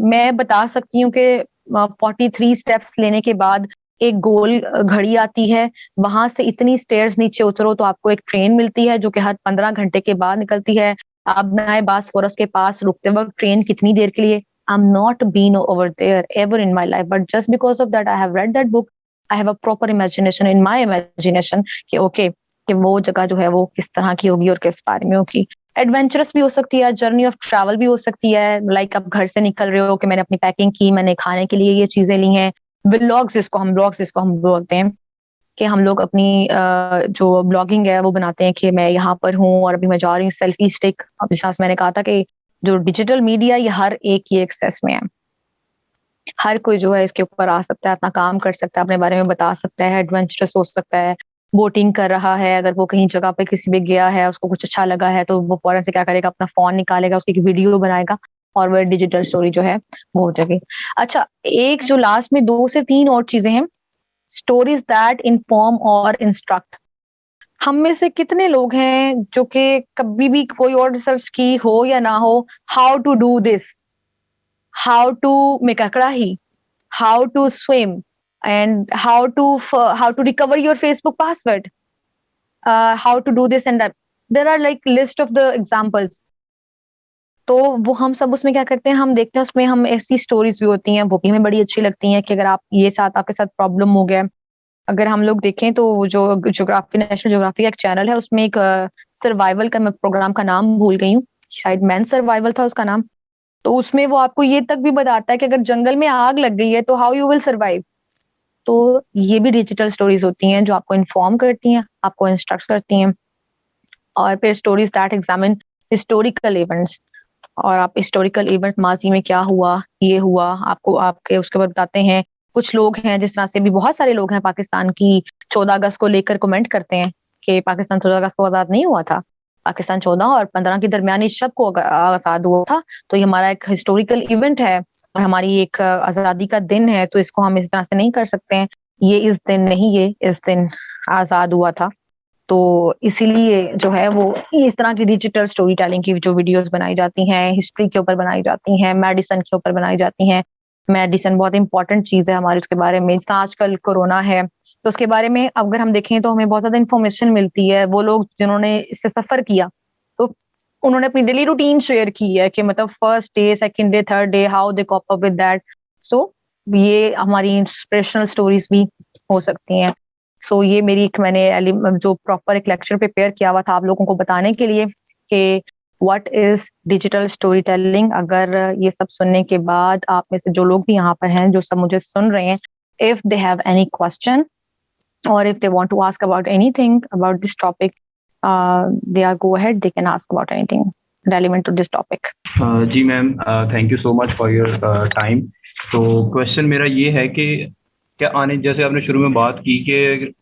Speaker 1: मैं बता सकती हूँ कि 43 स्टेप्स लेने के बाद एक गोल घड़ी आती है, वहां से इतनी स्टेयर्स नीचे उतरो तो आपको एक ट्रेन मिलती है जो कि हर 15 घंटे के बाद निकलती है। आप नए बासफोरस के पास रुकते वक्त ट्रेन कितनी देर के लिए, I'm not been over there ever in my life, but just because of that I have read that book, I have a proper imagination in my imagination कि okay कि वो जगह जो है वो किस तरह की होगी और किस बारे में होगी। एडवेंचरस भी हो सकती है, जर्नी ऑफ ट्रैवल भी हो सकती है, लाइक आप घर से निकल रहे हो कि मैंने अपनी पैकिंग की, मैंने खाने के लिए ये चीजें ली हैं, व्लॉग्स जिसको हम बोलते हैं, कि हम लोग अपनी जो ब्लॉगिंग है वो बनाते हैं कि मैं यहाँ पर हूँ और अभी मैं जा रही हूँ सेल्फी स्टिक। अब जैसा मैंने कहा था कि जो डिजिटल मीडिया ये हर एक की एक्सेस में है, हर कोई जो है इसके ऊपर आ सकता है, अपना काम कर सकता है, अपने बारे में बता सकता है, एडवेंचरस हो सकता है, बोटिंग कर रहा है, अगर वो कहीं जगह पे किसी भी गया है उसको कुछ अच्छा लगा है तो वो फौरन से क्या करेगा, अपना फोन निकालेगा, उसकी एक वीडियो बनाएगा और वह डिजिटल स्टोरी जो है वो हो जाएगी। अच्छा, एक जो लास्ट में 2 से 3 और चीजें हैं, स्टोरीज दैट इन्फॉर्म और इंस्ट्रक्ट। हम में से कितने लोग हैं जो कि कभी भी कोई और रिसर्च की हो या ना हो, how to do this, how to make a kadhai, how to swim, and how to recover your Facebook password, how to do this and that. There are like list of the examples. तो वो हम सब उसमें क्या करते हैं, हम देखते हैं उसमें हम ऐसी स्टोरीज भी होती हैं, वो भी हमें बड़ी अच्छी लगती हैं कि अगर आप ये साथ आपके साथ प्रॉब्लम हो गया। अगर हम लोग देखें तो जो ज्योग्राफी, नेशनल ज्योग्राफी का एक चैनल है, उसमें एक सर्वाइवल का, मैं प्रोग्राम का नाम भूल गई हूँ, शायद मैन सर्वाइवल था उसका नाम। तो उसमें वो आपको ये तक भी बताता है कि अगर जंगल में आग लग गई है तो हाउ यू विल सर्वाइव। तो ये भी डिजिटल स्टोरीज होती हैं जो आपको इन्फॉर्म करती हैं, आपको इंस्ट्रक्ट करती हैं। और फिर stories that examine historical events, और आप हिस्टोरिकल इवेंट माजी में क्या हुआ, ये हुआ, आपको आपके उसके बाद बताते हैं। कुछ लोग हैं, जिस तरह से भी बहुत सारे लोग हैं पाकिस्तान की 14 अगस्त को लेकर कमेंट करते हैं कि पाकिस्तान 14 अगस्त को आजाद नहीं हुआ था, पाकिस्तान 14 और 15 की दरमियानी शब को आजाद हुआ था। तो ये हमारा एक हिस्टोरिकल इवेंट है और हमारी एक आजादी का दिन है, तो इसको हम इस तरह से नहीं कर सकते हैं, ये इस दिन नहीं, ये इस दिन आजाद हुआ था। तो इसीलिए जो है वो इस तरह की डिजिटल स्टोरी टेलिंग की जो वीडियोस बनाई जाती हैं, हिस्ट्री के ऊपर बनाई जाती हैं, मेडिसिन के ऊपर बनाई जाती हैं। मेडिसिन बहुत इंपॉर्टेंट चीज है हमारी, उसके बारे में जैसे आजकल कोरोना है तो उसके बारे में अगर हम देखें तो हमें बहुत ज्यादा इंफॉर्मेशन मिलती है। वो लोग जिन्होंने इससे सफर किया तो उन्होंने अपनी डेली रूटीन शेयर की है कि मतलब first day, second day, third day, how they cope up with that. So ये हमारी इंस्पिरेशनल स्टोरीज भी हो सकती हैं। सो ये मेरी एक, मैंने जो प्रॉपर एक लेक्चर प्रिपेयर किया हुआ था आप लोगों को बताने के लिए कि what is digital story telling. अगर ये सब सुनने के बाद आप में से जो लोग भी यहाँ पर हैं, जो सब मुझे सुन रहे हैं, if they have any question or if they want to ask about anything about this topic, they are go ahead, they can ask about anything relevant to this topic.
Speaker 2: जी ma'am, thank you so much for your time. तो question मेरा ये है कि क्या आने, जैसे आपने शुरू में बात की कि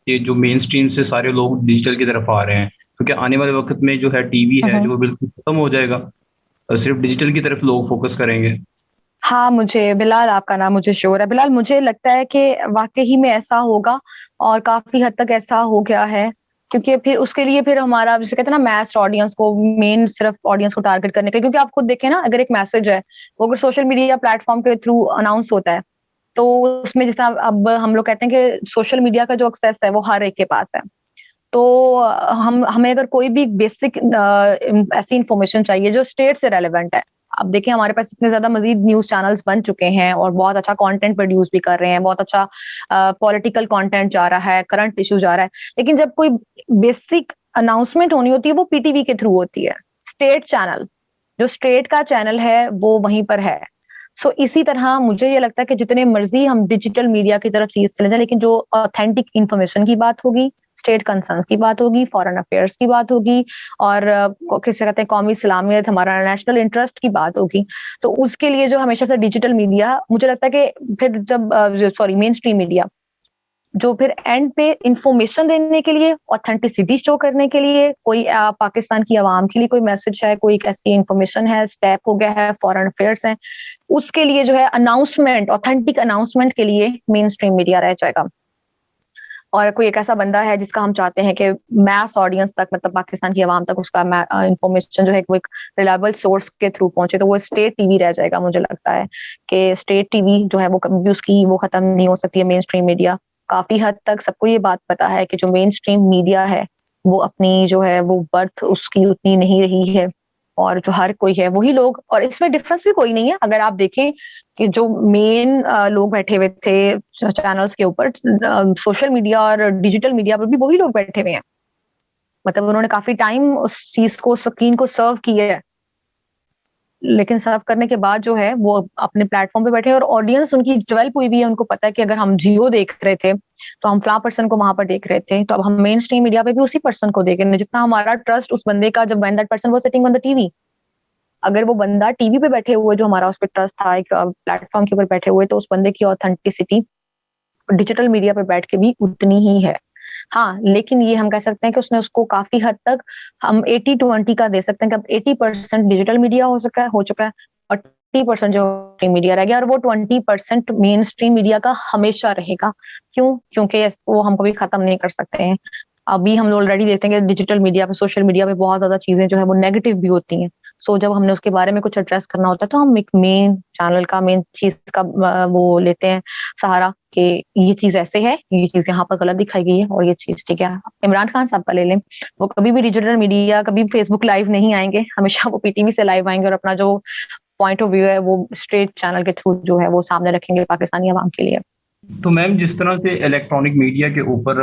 Speaker 2: ये जो मेन स्ट्रीम से सारे लोग डिजिटल की तरफ आ रहे हैं, तो क्या आने वाले वक्त में जो है टीवी है जो वो बिल्कुल खत्म हो जाएगा और सिर्फ डिजिटल की तरफ लोग फोकस करेंगे?
Speaker 1: हाँ, मुझे बिलाल, आपका नाम मुझे श्योर है बिलाल, मुझे लगता है कि वाकई में ऐसा होगा और काफी हद तक ऐसा हो गया है। क्योंकि फिर उसके लिए फिर हमारा जैसे कहते हैं ना, मैस ऑडियंस को, मेन सिर्फ ऑडियंस को टारगेट करने के लिए, क्योंकि आप खुद देखें ना, अगर एक मैसेज है वो अगर सोशल मीडिया प्लेटफॉर्म के थ्रू अनाउंस होता है तो उसमें जैसा अब हम लोग कहते हैं कि सोशल मीडिया का जो एक्सेस है वो हर एक के पास है। तो हम हमें अगर कोई भी बेसिक ऐसी इंफॉर्मेशन चाहिए जो स्टेट से रेलेवेंट है, अब देखिए हमारे पास इतने ज्यादा मजीद न्यूज चैनल्स बन चुके हैं और बहुत अच्छा कंटेंट प्रोड्यूस भी कर रहे हैं, बहुत अच्छा पॉलिटिकल कंटेंट जा रहा है, करंट इशू जा रहा है। लेकिन जब कोई बेसिक अनाउंसमेंट होनी होती है वो पीटीवी के थ्रू होती है। स्टेट चैनल, जो स्टेट का चैनल है वो वहीं पर है। सो इसी तरह मुझे ये लगता है कि जितने मर्जी हम डिजिटल मीडिया की तरफ चीज चले जाए, लेकिन जो ऑथेंटिक इंफॉर्मेशन की बात होगी, स्टेट कंसर्न्स की बात होगी, फॉरेन अफेयर्स की बात होगी और किसे कहते हैं कौमी इस्लामियत, हमारा नेशनल इंटरेस्ट की बात होगी, तो उसके लिए जो हमेशा से डिजिटल मीडिया, मुझे लगता है कि फिर जब सॉरी मेन स्ट्रीम मीडिया जो फिर एंड पे इंफॉर्मेशन देने के लिए, ऑथेंटिसिटी शो करने के लिए, कोई पाकिस्तान की आवाम के लिए कोई मैसेज है, कोई ऐसी इंफॉर्मेशन है, स्टेप हो गया है, फॉरेन अफेयर्स है, उसके लिए जो है अनाउंसमेंट, ऑथेंटिक अनाउंसमेंट के लिए मेन स्ट्रीम मीडिया रह जाएगा। और कोई एक ऐसा बंदा है जिसका हम चाहते हैं कि मैस ऑडियंस तक, मतलब पाकिस्तान की आवाम तक उसका इंफॉर्मेशन जो है वो एक रिलायबल सोर्स के थ्रू पहुंचे, तो वो स्टेट टीवी रह जाएगा। मुझे लगता है कि स्टेट टीवी जो है वो कभी भी उसकी वो खत्म नहीं हो सकती है। मेन स्ट्रीम मीडिया काफी हद तक सबको ये बात पता है कि जो मेन स्ट्रीम मीडिया है वो अपनी जो है वो बर्थ उसकी उतनी नहीं रही है, और जो हर कोई है वही लोग, और इसमें डिफरेंस भी कोई नहीं है। अगर आप देखें कि जो मेन लोग बैठे हुए थे चैनल्स के ऊपर, सोशल मीडिया और डिजिटल मीडिया पर भी वही लोग बैठे हुए हैं, मतलब उन्होंने काफी टाइम उस चीज को, स्क्रीन को सर्व किया है। लेकिन सर्व करने के बाद जो है वो अपने प्लेटफॉर्म पे बैठे हैं और ऑडियंस उनकी डेवलप हुई भी है। उनको पता है कि अगर हम जियो देख रहे थे तो हम फ्ला पर्सन को वहां पर देख रहे थे, तो अब हम मेन स्ट्रीम मीडिया पे भी उसी पर्सन को देख रहे हैं। जितना हमारा ट्रस्ट उस बंदे का, जब when that person was sitting on the TV, अगर वो बंदा टीवी पे बैठे हुए जो हमारा उस पर ट्रस्ट था एक प्लेटफॉर्म के ऊपर बैठे हुए, तो उस बंदे की ऑथेंटिसिटी डिजिटल मीडिया पे बैठ के भी उतनी ही है। हाँ, लेकिन ये हम कह सकते हैं कि उसने उसको काफी हद तक हम 80-20 का दे सकते हैं कि अब 80% डिजिटल मीडिया हो चुका है और 20% जो मीडिया रह गया, और वो 20% मेन स्ट्रीम मीडिया का हमेशा रहेगा। क्यों? क्योंकि वो हम कभी खत्म नहीं कर सकते हैं। अभी हम ऑलरेडी देखते हैं कि डिजिटल मीडिया पे, सोशल मीडिया पे बहुत ज्यादा चीजें जो है वो नेगेटिव भी होती हैं। सो जब हमने उसके बारे में कुछ एड्रेस करना होता है तो हम एक मेन चैनल का, मेन चीज का वो लेते हैं सहारा कि ये चीज ऐसे है, ये चीज यहाँ पर गलत दिखाई गई है और ये चीज ठीक है। इमरान खान साहब का ले लें, वो कभी भी डिजिटल मीडिया, कभी फेसबुक लाइव नहीं आएंगे, हमेशा वो पीटीवी से लाइव आएंगे और अपना जो पॉइंट ऑफ व्यू है वो स्ट्रेट चैनल के थ्रू जो है वो सामने रखेंगे पाकिस्तानी आवाम के लिए।
Speaker 2: तो मैम, जिस तरह से इलेक्ट्रॉनिक मीडिया के ऊपर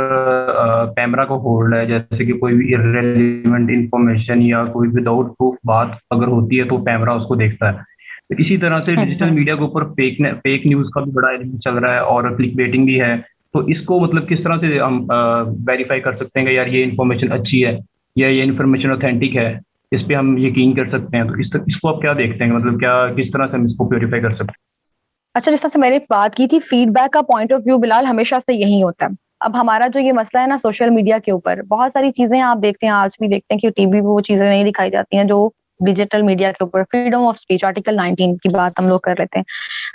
Speaker 2: कैमरा को होल्ड है, जैसे कि कोई भी इररिलेवेंट इंफॉर्मेशन या कोई विदाउट प्रूफ बात अगर होती है तो कैमरा उसको देखता है, तो इसी तरह से डिजिटल मीडिया के ऊपर फेक न्यूज़ का भी बड़ा एलिमेंट चल रहा है और क्लिक बेटिंग भी है। तो इसको मतलब किस तरह से हम वेरीफाई कर सकते हैं कि यार ये इन्फॉर्मेशन अच्छी है या ये इन्फॉर्मेशन ऑथेंटिक है, इस पे हम यकीन कर सकते हैं? तो इसको आप क्या देखते हैं, मतलब क्या किस तरह से हम इसको प्योरीफाई कर सकते हैं?
Speaker 1: अच्छा, जिस तरह से मैंने बात की थी, फीडबैक का पॉइंट ऑफ व्यू बिलाल हमेशा से यही होता है। अब हमारा जो ये मसला है ना सोशल मीडिया के ऊपर, बहुत सारी चीजें आप देखते हैं, आज भी देखते हैं कि टीवी पे वो चीजें नहीं दिखाई जाती हैं जो डिजिटल मीडिया के ऊपर। फ्रीडम ऑफ स्पीच, आर्टिकल 19 की बात हम लोग कर लेते हैं।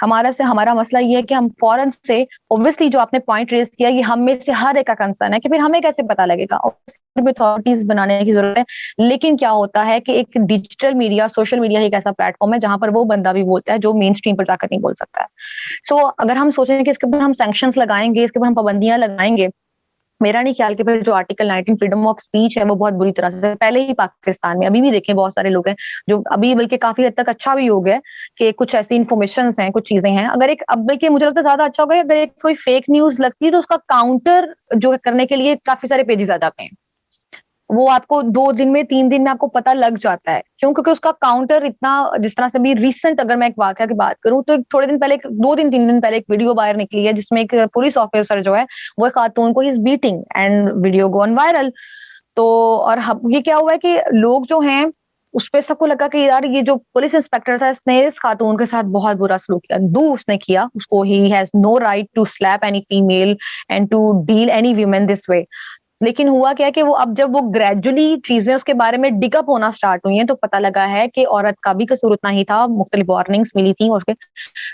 Speaker 1: हमारा मसला ये है कि हम फौरन से, ऑब्वियसली जो आपने पॉइंट रेज किया, ये हम में से हर एक का कंसर्न है कि फिर हमें कैसे पता लगेगा, अथॉरिटीज बनाने की जरूरत है। लेकिन क्या होता है कि एक डिजिटल मीडिया, सोशल मीडिया एक ऐसा प्लेटफॉर्म है जहां पर वो बंदा भी बोलता है जो मेन स्ट्रीम पर जाकर नहीं बोल सकता है। सो अगर हम सोचें कि इसके ऊपर हम सैंक्शंस लगाएंगे, इसके ऊपर हम पाबंदियां लगाएंगे, मेरा नहीं ख्याल कि फिर जो आर्टिकल 19 फ्रीडम ऑफ स्पीच है वो बहुत बुरी तरह से, पहले ही पाकिस्तान में, अभी भी देखें बहुत सारे लोग हैं जो अभी बल्कि काफी हद तक अच्छा भी हो गया कि कुछ ऐसी इन्फॉर्मेशन हैं, कुछ चीजें हैं। अगर एक, अब बल्कि मुझे लगता है ज्यादा अच्छा हो गया, अगर एक कोई फेक न्यूज लगती है तो उसका काउंटर जो करने के लिए काफी सारे पेजेस आ जाते हैं। वो आपको 2 दिन में, 3 दिन में आपको पता लग जाता है। क्यों? क्योंकि उसका काउंटर इतना, जिस तरह से भी रिसेंट अगर मैं एक वाकया की बात करूं तो थोड़े दिन पहले, 2 दिन 3 दिन पहले एक वीडियो बाहर निकली है जिसमें एक पुलिस ऑफिसर जो है वो एक खातून को is beating and video gone viral. तो और ये क्या हुआ है कि लोग जो हैं उस पे सबको लगा कि यार ये जो पुलिस इंस्पेक्टर था इसने इस खातून के साथ बहुत बुरा सलूक किया, उसने किया उसको, he has no right to slap any female and to deal any women this way. लेकिन हुआ क्या कि वो, अब जब वो ग्रेजुअली चीजें उसके बारे में डिगअप होना स्टार्ट हुई हैं तो पता लगा है कि औरत का भी कसूर उतना ही था, मुख्तलिफ वार्निंग्स मिली थी उसके।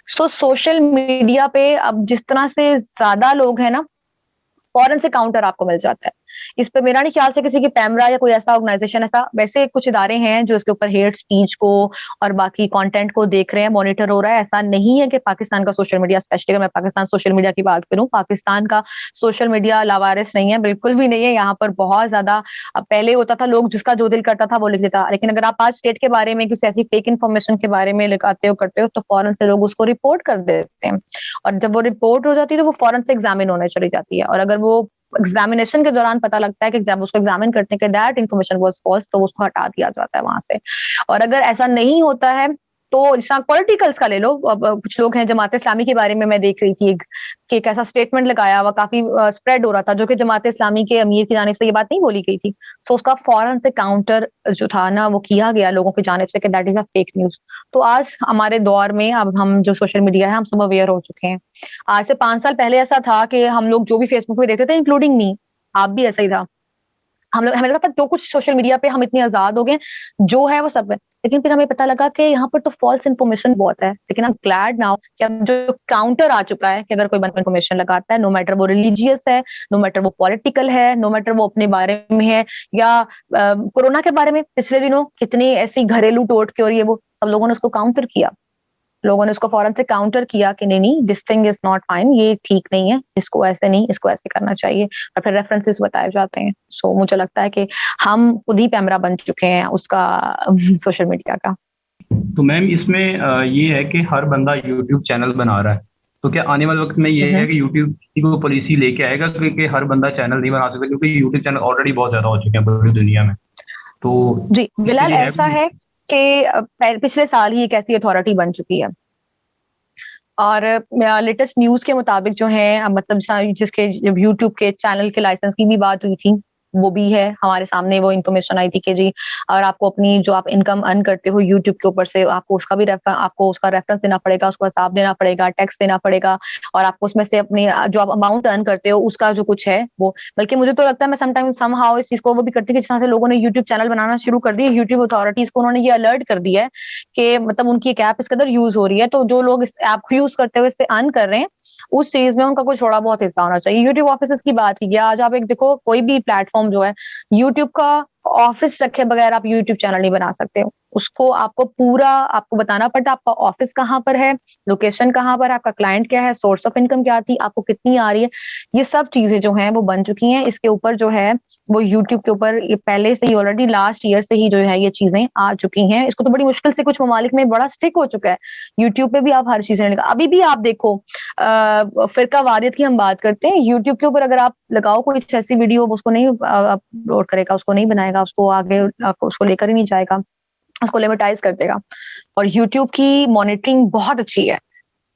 Speaker 1: सो सोशल मीडिया पे अब जिस तरह से ज्यादा लोग हैं ना, फौरन से काउंटर आपको मिल जाता है। इस पे मेरा नहीं ख्याल से किसी की पैमरा या कोई ऐसा ऑर्गेनाइजेशन, ऐसा वैसे कुछ इदारे हैं जो इसके ऊपर हेट स्पीच को और बाकी कंटेंट को देख रहे हैं, मॉनिटर हो रहा है। ऐसा नहीं है कि पाकिस्तान का सोशल मीडिया, स्पेशली अगर मैं पाकिस्तान सोशल मीडिया की बात करूं, पाकिस्तान का सोशल मीडिया लावारिस नहीं है, बिल्कुल भी नहीं है। यहाँ पर बहुत ज्यादा, अब पहले होता था लोग जिसका जो दिल करता था वो लिख देता, लेकिन अगर आप आज स्टेट के बारे में किसी ऐसी फेक इन्फॉर्मेशन के बारे में लिखाते हो, करते हो, तो फौरन से लोग उसको रिपोर्ट कर देते हैं। और जब वो रिपोर्ट हो जाती है तो वो फौरन से एग्जामिन होने चली जाती है। और अगर वो एग्जामिनेशन के दौरान पता लगता है कि जब उसको एग्जामिन करते हैं कि दैट इन्फॉर्मेशन वाज फॉल्स, तो उसको हटा दिया जाता है वहां से। और अगर ऐसा नहीं होता है तो जैसा पॉलिटिकल्स का ले लो, अब कुछ लोग हैं, जमात इस्लामी के बारे में मैं देख रही थी कि एक ऐसा स्टेटमेंट लगाया हुआ काफी स्प्रेड हो रहा था जो कि जमात इस्लामी के अमीर की जानिब से ये बात नहीं बोली गई थी। सो उसका फौरन से काउंटर जो था ना वो किया गया लोगों की जानिब से कि that is a fake news. तो आज हमारे दौर में अब हम जो सोशल मीडिया है हम सब अवेयर हो चुके हैं। आज से 5 साल पहले ऐसा था कि हम लोग जो भी फेसबुक पे देखते थे, इंक्लूडिंग मी, आप भी ऐसा ही था, हम लोग, हमें लगा था जो कुछ सोशल मीडिया पे हम इतने आजाद हो गए, जो है वो सब है। लेकिन फिर हमें पता लगा कि यहाँ पर तो फॉल्स इन्फॉर्मेशन बहुत है। लेकिन आई एम ग्लैड नाउ कि अब जो काउंटर आ चुका है कि अगर कोई बंदा इन्फॉर्मेशन लगाता है, नो मैटर वो रिलीजियस है, नो मैटर वो पॉलिटिकल है, नो मैटर वो अपने बारे में है या कोरोना के बारे में, पिछले दिनों कितनी ऐसी घरेलू टोटके और ये वो, सब लोगों ने उसको काउंटर किया। लोगों ने उसको फौरन से काउंटर किया कि नहीं नहीं, this thing is not fine, ये ठीक नहीं है, इसको ऐसे नहीं, इसको ऐसे करना चाहिए, और फिर रेफरेंसेस बताए जाते हैं। सो मुझे लगता है कि हम खुद ही पैमरा बन चुके हैं उसका, सोशल मीडिया का।
Speaker 2: तो मैम, इसमें ये है कि हर बंदा यूट्यूब चैनल बना रहा है, तो क्या आने वाले वक्त में ये है कि यूट्यूब को पॉलिसी लेके आएगा क्योंकि हर बंदा चैनल नहीं बना सकता, क्योंकि यूट्यूब चैनल ऑलरेडी बहुत ज्यादा हो चुके हैं पूरी दुनिया में? तो
Speaker 1: जी बिलाल, ऐसा है कि पिछले साल ही एक ऐसी अथॉरिटी बन चुकी है। और लेटेस्ट न्यूज के मुताबिक जो है मतलब जिसके जब यूट्यूब के चैनल के लाइसेंस की भी बात हुई थी, वो भी है हमारे सामने, वो इन्फॉर्मेशन आई थी कि जी अगर आपको अपनी जो आप इनकम अर्न करते हो यूट्यूब के ऊपर से, आपको उसका भी आपको उसका रेफरेंस देना पड़ेगा, उसको हिसाब देना पड़ेगा, टैक्स देना पड़ेगा, और आपको उसमें से अपनी जो आप अमाउंट अर्न करते हो उसका जो कुछ है वो। बल्कि मुझे तो लगता है मैं समटाइम समहाउ इस चीज को वो भी करती हूँ कि जिस तरह से लोगों ने यूट्यूब चैनल बनाना शुरू कर दिया, यूट्यूब अथॉरिटीज को उन्होंने ये अलर्ट कर दिया है कि मतलब उनकी एक ऐप इसके अंदर यूज हो रही है, तो जो लोग इस ऐप को यूज करते हुए इससे अर्न कर रहे हैं उस चीज में उनका कुछ थोड़ा बहुत हिस्सा होना चाहिए। यूट्यूब ऑफिस की बात की आज आप एक देखो, कोई भी प्लेटफॉर्म जो है यूट्यूब का ऑफिस रखे बगैर आप यूट्यूब चैनल नहीं बना सकते हो। उसको आपको पूरा आपको बताना पड़ता है आपका ऑफिस कहाँ पर है, लोकेशन कहाँ पर है, आपका क्लाइंट क्या है, सोर्स ऑफ इनकम क्या थी, आपको कितनी आ रही है। ये सब चीजें जो हैं वो बन चुकी हैं। इसके ऊपर जो है वो यूट्यूब के ऊपर ये पहले से ही ऑलरेडी लास्ट ईयर से ही जो है ये चीजें आ चुकी हैं। इसको तो बड़ी मुश्किल से कुछ ममालिक में बड़ा स्ट्रिक हो चुका है। यूट्यूब पे भी आप हर चीज अभी भी आप देखो फिरका वारियत की हम बात करते हैं, यूट्यूब के ऊपर अगर आप लगाओ कोई ऐसी वीडियो उसको नहीं अपलोड करेगा, उसको नहीं बनाएगा, उसको आगे उसको लेकर ही नहीं जाएगा, उसको लिमिटाइज कर देगा। और यूट्यूब की मॉनिटरिंग बहुत अच्छी है,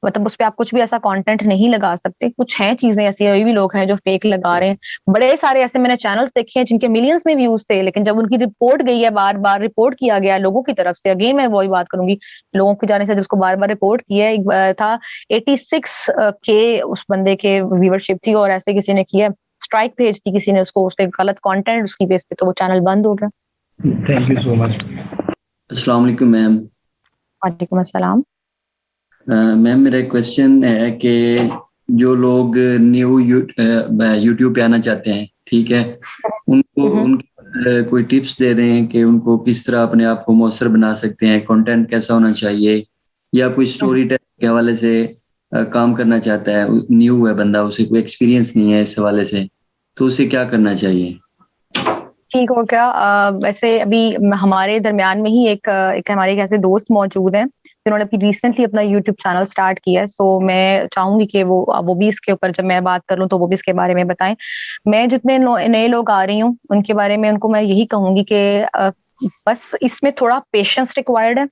Speaker 1: मतलब उस पे आप कुछ भी ऐसा कंटेंट नहीं लगा सकते। कुछ हैं चीजें ऐसी, अभी भी लोग हैं जो फेक लगा रहे हैं। बड़े सारे ऐसे मैंने चैनल्स देखे हैं जिनके मिलियंस में व्यूज थे, लेकिन जब उनकी रिपोर्ट गई है, बार बार रिपोर्ट किया गया लोगों की तरफ से, अगेन मैं वही बात करूंगी, लोगों की जाने से जिसको बार बार रिपोर्ट किया है, एक था 86 के उस बंदे के व्यूअरशिप थी, और ऐसे किसी ने किया स्ट्राइक भेज दी किसी ने उसको, उसके गलत कंटेंट उसकी बेस पे, तो वो चैनल बंद हो गया।
Speaker 2: Thank you so much.
Speaker 3: अस्सलाम वालेकुम मैम।
Speaker 1: वालेकुम अस्सलाम।
Speaker 3: मैम मेरा एक क्वेश्चन है कि जो लोग न्यू यूट्यूब पे आना चाहते हैं, ठीक है, उनको उनकी कोई टिप्स दे रहे हैं कि उनको किस तरह अपने आप को मौसर बना सकते हैं, कंटेंट कैसा होना चाहिए, या कोई स्टोरी टेलिंग के हवाले से काम करना चाहता है, न्यू है बंदा, उसे कोई एक्सपीरियंस नहीं है इस हवाले से, तो उसे क्या करना चाहिए?
Speaker 1: ठीक हो क्या? वैसे अभी हमारे दरमियान में ही एक हमारे एक ऐसे दोस्त मौजूद हैं जिन्होंने अभी रिसेंटली अपना यूट्यूब चैनल स्टार्ट किया है। सो मैं चाहूंगी कि वो भी इसके ऊपर जब मैं बात कर लूँ तो वो भी इसके बारे में बताएं। मैं जितने नए लोग आ रही हूँ उनके बारे में उनको मैं यही कहूंगी कि बस इसमें थोड़ा पेशेंस रिक्वायर्ड है।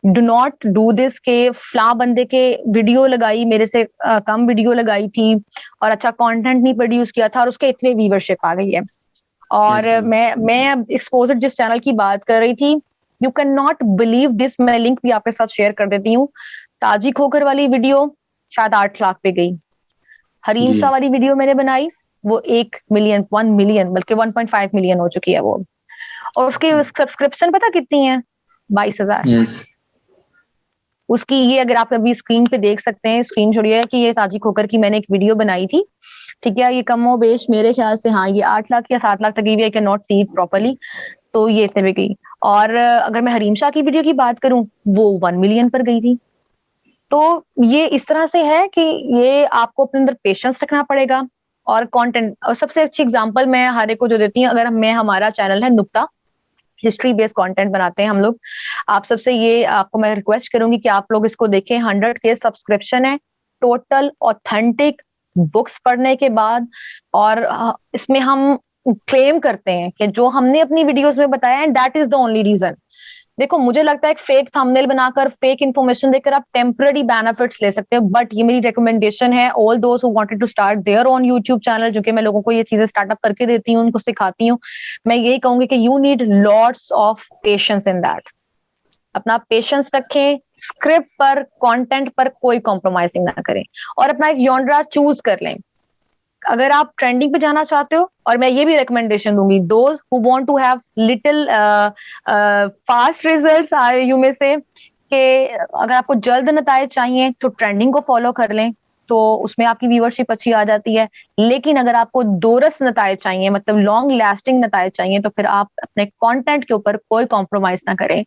Speaker 1: डू नॉट डू दिस के फ्ला बंदे के वीडियो लगाई, मेरे से कम वीडियो लगाई थी और अच्छा कंटेंट नहीं प्रोड्यूस किया था और उसके इतने व्यूवरशिप आ गई है। और मैं एक्सपोजर जिस चैनल की बात कर रही थी, you can not believe this, मैं लिंक भी आपके साथ शेयर कर देती हूँ। ताजी खोकर वाली वीडियो शायद 8 लाख पे गई। हरीम शाह वाली वीडियो मैंने बनाई, वो 1 मिलियन 1 मिलियन बल्कि 1.5 मिलियन हो चुकी है वो। और उसकी सब्सक्रिप्शन पता कितनी है? 22,000। उसकी ये अगर आप अभी स्क्रीन पे देख सकते हैं, स्क्रीन छोड़िए, कि ये ताजी खोकर की मैंने एक वीडियो बनाई थी, ठीक है। ये कमो बेश मेरे ख्याल से हाँ ये 8 लाख या 7 लाख तक गई, I can not see properly, तो ये इतने में गई। और अगर मैं हरीम शाह की वीडियो की बात करूं, वो 1 मिलियन पर गई थी। तो ये इस तरह से है कि ये आपको अपने अंदर पेशेंस रखना पड़ेगा और कंटेंट। और सबसे अच्छी एग्जांपल मैं हर एक को जो देती हूँ, अगर मैं हमारा चैनल है नुक्ता, हिस्ट्री बेस्ड कंटेंट बनाते हैं हम लोग। आप सबसे ये आपको मैं रिक्वेस्ट करूंगी कि आप लोग इसको देखें। 100 के सब्सक्रिप्शन है टोटल ऑथेंटिक बुक्स पढ़ने के बाद। और इसमें हम क्लेम करते हैं कि जो हमने अपनी वीडियोस में बताया है that is the only reason. देखो मुझे लगता है एक फेक थंबनेल बनाकर फेक इन्फॉर्मेशन देकर आप टेम्पररी बेनिफिट्स ले सकते हो, बट ये मेरी रिकमेंडेशन है all those who wanted to start their own YouTube channel, जो कि मैं लोगों को ये चीजें स्टार्टअप करके देती हूँ, उनको सिखाती हूँ। मैं यही कहूंगी कि you need lots of patience in that. अपना पेशेंस रखें, स्क्रिप्ट पर कंटेंट पर कोई कॉम्प्रोमाइजिंग ना करें, और अपना एक जॉनरा चूज कर लें। अगर आप ट्रेंडिंग पे जाना चाहते हो, और मैं ये भी रिकमेंडेशन दूंगी those who want to have little fast results, you में से कि अगर आपको जल्द नतायज चाहिए तो ट्रेंडिंग को फॉलो कर लें, तो उसमें आपकी व्यूअरशिप अच्छी आ जाती है। लेकिन अगर आपको दोरस नतायज चाहिए, मतलब लॉन्ग लास्टिंग नतायज चाहिए, तो फिर आप अपने कंटेंट के ऊपर कोई कॉम्प्रोमाइज ना करें।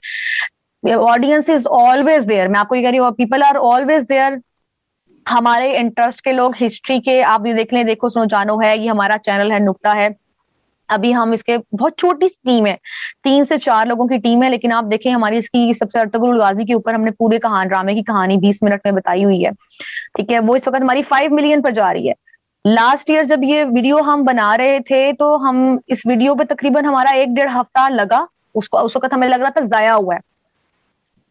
Speaker 1: ऑडियंस इज ऑलवेज देयर, मैं आपको ये कह रही हूँ, पीपल आर ऑलवेज देयर। हमारे इंटरेस्ट के लोग, हिस्ट्री के आप ये देख लें, देखो सुनो जानो है, ये हमारा चैनल है नुक्ता है। अभी हम इसके बहुत छोटी टीम है, 3 से 4 लोगों की टीम है, लेकिन आप देखें हमारी इसकी सबसे अर्तुगरुल गाजी के ऊपर हमने पूरे ड्रामे की कहानी 20 मिनट में बताई हुई है, ठीक है। वो इस वक्त हमारी 5 मिलियन पर जा रही है। लास्ट ईयर जब ये वीडियो हम बना रहे थे तो हम इस वीडियो पे तकरीबन हमारा 1-1.5 हफ्ता लगा, उसको उस वक्त हमें लग रहा था जाया हुआ है।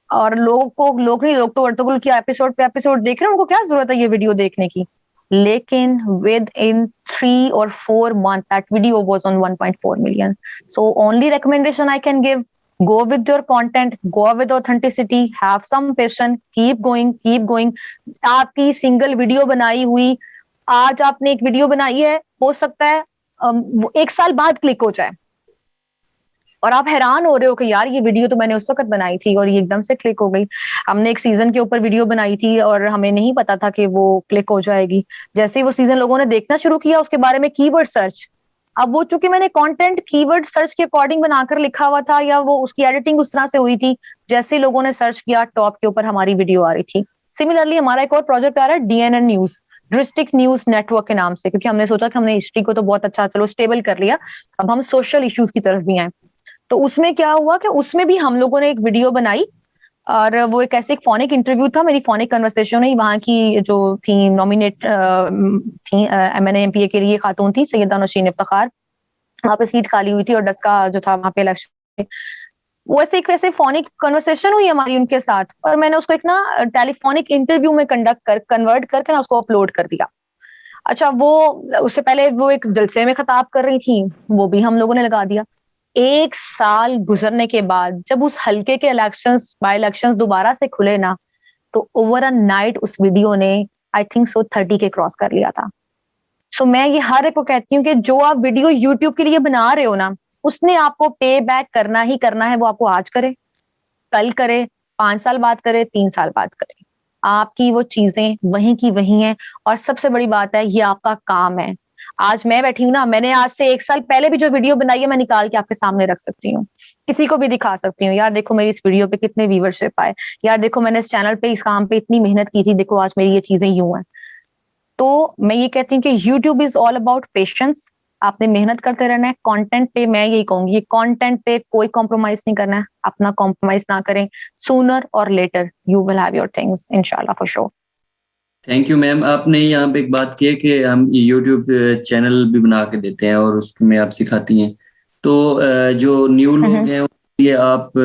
Speaker 1: और लोग तो वर्तुल की एपिसोड पे एपिसोड देख रहे हैं, उनको क्या जरूरत है ये वीडियो देखने की। लेकिन with in 3 or 4 months that video was on 1.4 million. So only recommendation I can give, go with your content, go with authenticity, have some patience, keep going. आपकी सिंगल वीडियो बनाई हुई, आज आपने एक वीडियो बनाई है, हो सकता है वो 1 साल बाद क्लिक हो जाए और आप हैरान हो रहे हो कि यार ये वीडियो तो मैंने उस वक्त बनाई थी और ये एकदम से क्लिक हो गई। हमने एक सीजन के ऊपर वीडियो बनाई थी और हमें नहीं पता था कि वो क्लिक हो जाएगी। जैसे ही वो सीजन लोगों ने देखना शुरू किया, उसके बारे में कीवर्ड सर्च, अब वो चूंकि मैंने कंटेंट कीवर्ड सर्च के अकॉर्डिंग बनाकर लिखा हुआ था या वो उसकी एडिटिंग उस तरह से हुई थी, जैसे ही लोगों ने सर्च किया टॉप के ऊपर हमारी वीडियो आ रही थी। सिमिलरली हमारा एक और प्रोजेक्ट आ रहा है DNN news, district news network के नाम से, क्योंकि हमने सोचा कि हमने हिस्ट्री को तो बहुत अच्छा चलो स्टेबल कर लिया, अब हम सोशल इश्यूज की तरफ भी आए। तो उसमें क्या हुआ कि उसमें भी हम लोगों ने एक वीडियो बनाई और वो एक ऐसे एक फोनिक इंटरव्यू था, मेरी फोनिक कन्वर्सेशन हुई, वहां की जो थी नॉमिनेट थी MNA MPA के लिए खातून थी सैयदा नौशीन इफ्तिखार, वहां पे सीट खाली हुई थी और डस्का जो था वहां पे इलेक्शन, वो ऐसे एक वैसे फोनिक कन्वर्सेशन हुई हमारी उनके साथ और मैंने उसको एक ना टेलीफोनिक इंटरव्यू में कन्वर्ट करके ना उसको अपलोड कर दिया। अच्छा, वो उससे पहले वो एक जलसे में खिताब कर रही थी, वो भी हम लोगों ने लगा दिया। 1 साल गुजरने के बाद जब उस हल्के के बाय इलेक्शंस दोबारा से खुले ना, तो ओवर अ नाइट उस वीडियो ने आई थिंक सो 30 के क्रॉस कर लिया था। सो मैं ये हर एक को कहती हूँ कि जो आप वीडियो यूट्यूब के लिए बना रहे हो ना, उसने आपको पे बैक करना ही करना है। वो आपको आज करे, कल करे, 5 साल बाद करे, 3 साल बाद करे, आपकी वो चीजें वहीं की वहीं हैं। और सबसे बड़ी बात है, ये आपका काम है। आज मैं बैठी हूँ ना, मैंने आज से 1 साल पहले भी जो वीडियो बनाई है मैं निकाल के आपके सामने रख सकती हूँ, किसी को भी दिखा सकती हूँ, यार देखो मेरी इस वीडियो पे कितने व्यूवरशिप आए, यार देखो मैंने इस चैनल पे इस काम पे इतनी मेहनत की थी, देखो आज मेरी ये चीजें यूं हैं। तो मैं ये कहती हूँ कि YouTube is all about patience, आपने मेहनत करते रहना है। कंटेंट पे मैं यही कहूंगी, कंटेंट पे कोई कॉम्प्रोमाइज नहीं करना है, अपना कॉम्प्रोमाइज ना करें, सूनर और later you will have your things इंशाल्लाह for sure.
Speaker 3: Thank you ma'am. आपने यहाँ पे एक बात की है कि हम यूट्यूब चैनल भी बना के देते हैं और उसमें आप सिखाती हैं, तो जो न्यू लोग हैं ये आप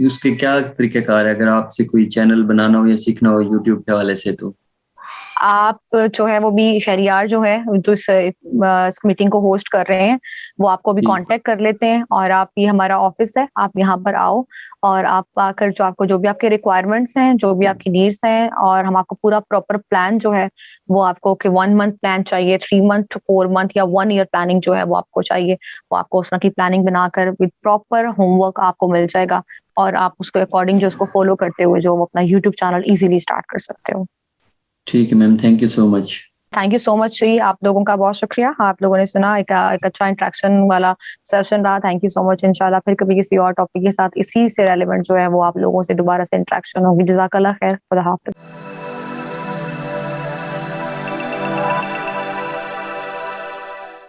Speaker 3: उसके क्या तरीक़ेकार है, अगर आपसे कोई चैनल बनाना हो या सीखना हो यूट्यूब के हवाले से, तो
Speaker 1: आप जो है वो भी शहरियार जो है जो इस मीटिंग को होस्ट कर रहे हैं, वो आपको भी कांटेक्ट कर लेते हैं और आप, ये हमारा ऑफिस है, आप यहाँ पर आओ और आप आकर जो आपको जो भी आपके रिक्वायरमेंट्स हैं, जो भी आपकी नीड्स हैं, और हम आपको पूरा प्रॉपर प्लान जो है वो आपको, कि 1 month प्लान चाहिए, 3 month 4 month या 1 year प्लानिंग जो है वो आपको चाहिए, वो आपको उस तरह की प्लानिंग बनाकर विद प्रॉपर होमवर्क आपको मिल जाएगा और आप उसके अकॉर्डिंग जो उसको फॉलो करते हुए जो अपना यूट्यूब चैनल इजीली स्टार्ट कर सकते हो।
Speaker 3: ठीक है ma'am, thank you so much.
Speaker 1: Thank you so much ji, आप लोगों का बहुत शुक्रिया, आप लोगों ने सुना, एक अच्छा इंटरेक्शन वाला सेशन रहा। Thank you so much. इंशाल्लाह फिर कभी किसी और टॉपिक के साथ इसी से रेलेवेंट जो है वो आप लोगों से दोबारा से इंटरेक्शन होगी। जज़ाकल्लाह खैर, खुदा हाफिज़।